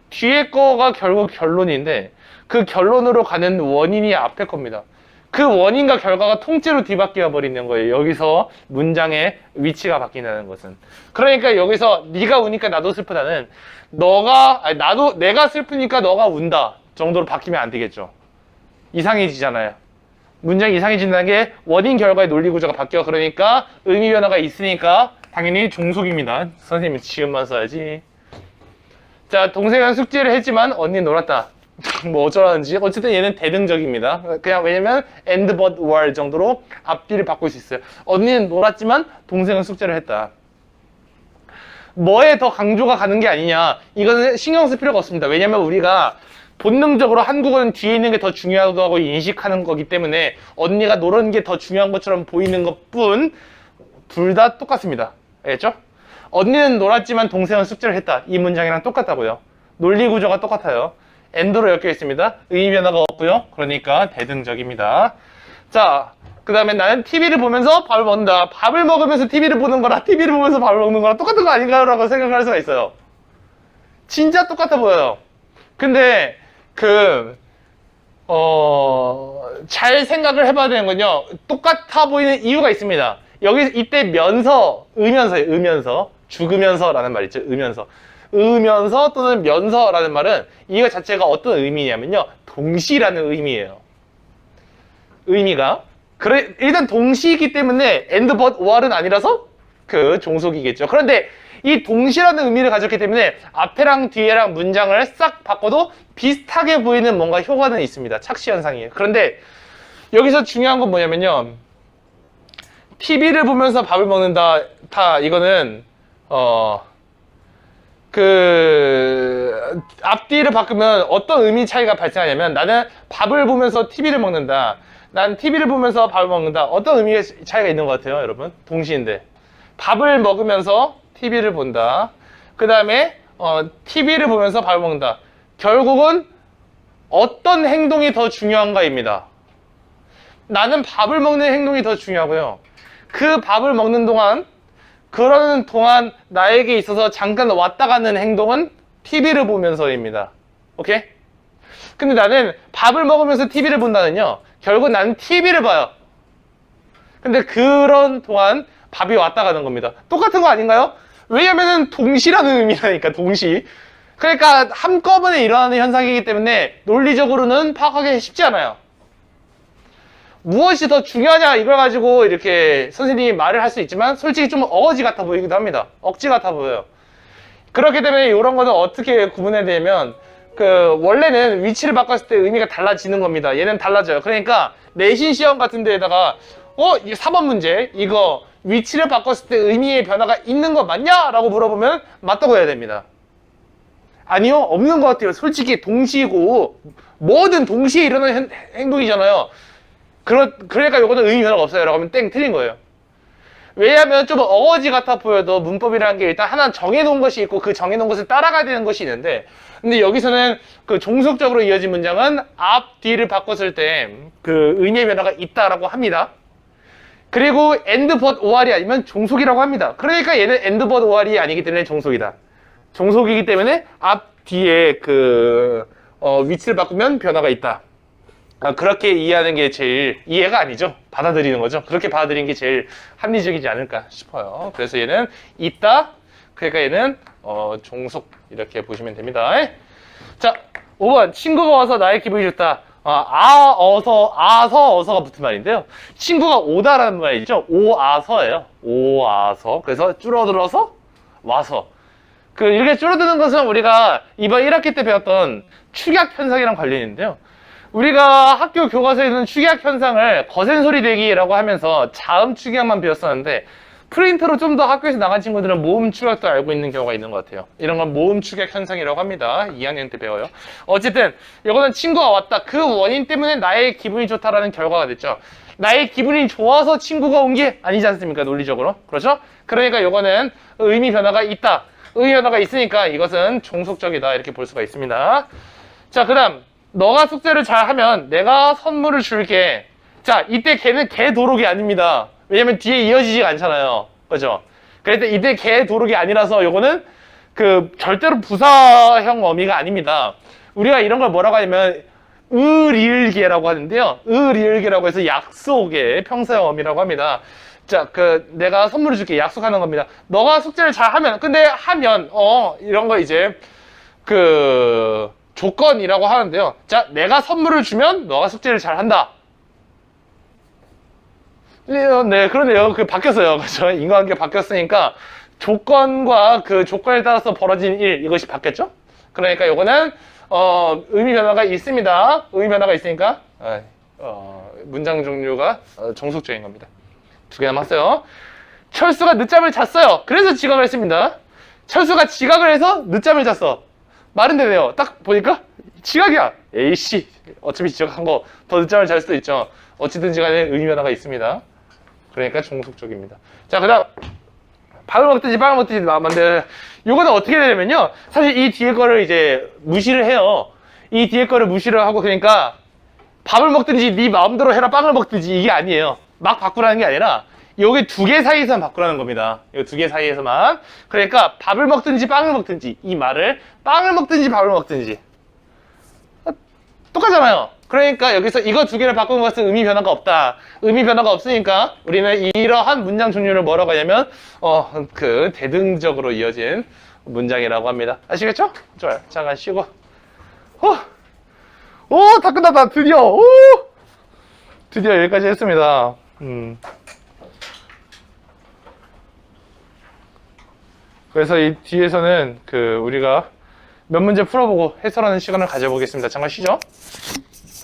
Speaker 1: 뒤에 거가 결국 결론인데 그 결론으로 가는 원인이 앞에 겁니다. 그 원인과 결과가 통째로 뒤바뀌어 버리는 거예요. 여기서 문장의 위치가 바뀐다는 것은. 그러니까 여기서 네가 우니까 나도 슬프다는 내가 슬프니까 너가 운다 정도로 바뀌면 안 되겠죠. 이상해지잖아요. 문장이 이상해진다는 게 원인 결과의 논리 구조가 바뀌어. 그러니까 의미 변화가 있으니까 당연히 종속입니다. 선생님 지금만 써야지. 자, 동생은 숙제를 했지만 언니는 놀았다. 뭐 어쩌라는지. 어쨌든 얘는 대등적입니다. 그냥 왜냐면 and but were 정도로 앞뒤를 바꿀 수 있어요. 언니는 놀았지만 동생은 숙제를 했다. 뭐에 더 강조가 가는 게 아니냐. 이거는 신경 쓸 필요가 없습니다. 왜냐면 우리가 본능적으로 한국어는 뒤에 있는 게 더 중요하다고 인식하는 거기 때문에 언니가 노는 게 더 중요한 것처럼 보이는 것뿐 둘 다 똑같습니다. 알겠죠? 언니는 놀았지만 동생은 숙제를 했다. 이 문장이랑 똑같다고요. 논리 구조가 똑같아요. and로 엮여 있습니다. 의미 변화가 없고요. 그러니까 대등적입니다. 자, 그 다음에 나는 TV를 보면서 밥을 먹는다. 밥을 먹으면서 TV를 보는 거랑 TV를 보면서 밥을 먹는 거랑 똑같은 거 아닌가요? 라고 생각할 수가 있어요. 진짜 똑같아 보여요. 근데 잘 생각을 해봐야 되는 건요. 똑같아 보이는 이유가 있습니다. 이때 의면서예요. 의면서. 죽으면서라는 말 있죠. 의면서 또는 면서라는 말은 이거 자체가 어떤 의미냐면요. 동시라는 의미예요. 의미가. 일단 동시이기 때문에 and but or은 아니라서 종속이겠죠. 그런데 이 동시라는 의미를 가졌기 때문에 앞에랑 뒤에랑 문장을 싹 바꿔도 비슷하게 보이는 뭔가 효과는 있습니다. 착시 현상이에요. 그런데 여기서 중요한 건 뭐냐면요. TV를 보면서 밥을 먹는다. 이거는 앞뒤를 바꾸면 어떤 의미 차이가 발생하냐면 나는 밥을 보면서 TV를 먹는다. 난 TV를 보면서 밥을 먹는다. 어떤 의미의 차이가 있는 것 같아요, 여러분? 동시인데. 밥을 먹으면서 TV를 본다. 그 다음에 TV를 보면서 밥을 먹는다. 결국은 어떤 행동이 더 중요한가입니다. 나는 밥을 먹는 행동이 더 중요하고요. 그 밥을 먹는 동안 그러는 동안 나에게 있어서 잠깐 왔다 가는 행동은 TV를 보면서입니다. 오케이? 근데 나는 밥을 먹으면서 TV를 본다는요. 결국 나는 TV를 봐요. 근데 그런 동안 밥이 왔다 가는 겁니다. 똑같은 거 아닌가요? 왜냐면은 동시라는 의미라니까, 동시. 그러니까 한꺼번에 일어나는 현상이기 때문에 논리적으로는 파악하기 쉽지 않아요. 무엇이 더 중요하냐 이걸 가지고 이렇게 선생님이 말을 할 수 있지만 솔직히 좀 어거지 같아 보이기도 합니다. 억지 같아 보여요. 그렇기 때문에 이런 거는 어떻게 구분해야 되냐면 원래는 위치를 바꿨을 때 의미가 달라지는 겁니다. 얘는 달라져요. 그러니까 내신 시험 같은 데에다가 4번 문제 이거 위치를 바꿨을 때 의미의 변화가 있는 거 맞냐? 라고 물어보면 맞다고 해야 됩니다. 아니요, 없는 것 같아요. 솔직히 동시이고 뭐든 동시에 일어나는 행동이잖아요. 그러니까 요거는 의미 변화가 없어요. 라고 하면 땡, 틀린 거예요. 왜냐하면 좀 어거지 같아 보여도 문법이라는 게 일단 하나 정해놓은 것이 있고 그 정해놓은 것을 따라가야 되는 것이 있는데 근데 여기서는 종속적으로 이어진 문장은 앞, 뒤를 바꿨을 때 의미의 변화가 있다라고 합니다. 그리고 and but or이 아니면 종속이라고 합니다. 그러니까 얘는 and but or이 아니기 때문에 종속이다. 종속이기 때문에 앞, 뒤에 위치를 바꾸면 변화가 있다. 그렇게 이해하는 게 제일 이해가 아니죠. 받아들이는 거죠. 그렇게 받아들이는 게 제일 합리적이지 않을까 싶어요. 그래서 얘는 있다. 그러니까 얘는 종속 이렇게 보시면 됩니다. 자, 5번 친구가 와서 나의 기분이 좋다. 어서가 붙은 말인데요. 친구가 오다라는 말이죠. 오아서예요. 오아서. 그래서 줄어들어서 와서. 이렇게 줄어드는 것은 우리가 이번 1학기 때 배웠던 축약 현상이랑 관련이 있는데요. 우리가 학교 교과서에는 축약 현상을 거센 소리 대기라고 하면서 자음 축약만 배웠었는데 프린터로 좀 더 학교에서 나간 친구들은 모음 축약도 알고 있는 경우가 있는 것 같아요. 이런 건 모음 축약 현상이라고 합니다. 2학년 때 배워요. 어쨌든 이거는 친구가 왔다. 그 원인 때문에 나의 기분이 좋다라는 결과가 됐죠. 나의 기분이 좋아서 친구가 온 게 아니지 않습니까? 논리적으로. 그렇죠? 그러니까 이거는 의미 변화가 있다. 의미 변화가 있으니까 이것은 종속적이다. 이렇게 볼 수가 있습니다. 자, 그 다음 너가 숙제를 잘하면 내가 선물을 줄게. 자, 이때 걔는 개 도록이 아닙니다. 왜냐면 뒤에 이어지지가 않잖아요. 그죠? 그래서 이때 개 도록이 아니라서 요거는 절대로 부사형 어미가 아닙니다. 우리가 이런 걸 뭐라고 하냐면 의리을계라고 하는데요. 의리을계라고 해서 약속의 평사형어미라고 합니다. 자, 내가 선물을 줄게. 약속하는 겁니다. 너가 숙제를 잘 하면, 근데 하면, 이런 거 이제, 조건이라고 하는데요. 자, 내가 선물을 주면 너가 숙제를 잘 한다. 네, 그러네요. 바뀌었어요. 그죠? 인과관계가 바뀌었으니까, 조건과 그 조건에 따라서 벌어진 일, 이것이 바뀌었죠? 그러니까 요거는, 의미 변화가 있습니다. 의미 변화가 있으니까, 문장 종류가 정속적인 겁니다. 2개 남았어요. 철수가 늦잠을 잤어요. 그래서 지각을 했습니다. 철수가 지각을 해서 늦잠을 잤어. 말은 되네요. 딱 보니까 지각이야. 에이씨. 어차피 지각한 거 더 늦잠을 잘 수도 있죠. 어찌든지 간에 의미 변화가 있습니다. 그러니까 종속적입니다. 자, 그 다음 밥을 먹든지 빵을 먹든지 만들. 요거는 어떻게 되냐면요. 사실 이 뒤에 거를 이제 무시를 해요. 이 뒤에 거를 무시를 하고 그러니까 밥을 먹든지 네 마음대로 해라 빵을 먹든지 이게 아니에요. 막 바꾸라는 게 아니라 여기 2개 사이에서만 바꾸라는 겁니다. 이 2개 사이에서만. 그러니까 밥을 먹든지 빵을 먹든지 이 말을 빵을 먹든지 밥을 먹든지 똑같잖아요. 그러니까 여기서 이거 2개를 바꾸는 것은 의미 변화가 없다. 의미 변화가 없으니까 우리는 이러한 문장 종류를 뭐라고 하냐면 대등적으로 이어진 문장이라고 합니다. 아시겠죠? 좋아요. 잠깐 쉬고. 다 끝났다. 드디어. 드디어 여기까지 했습니다. 그래서 이 뒤에서는 우리가 몇 문제 풀어보고 해설하는 시간을 가져보겠습니다. 잠깐 쉬죠.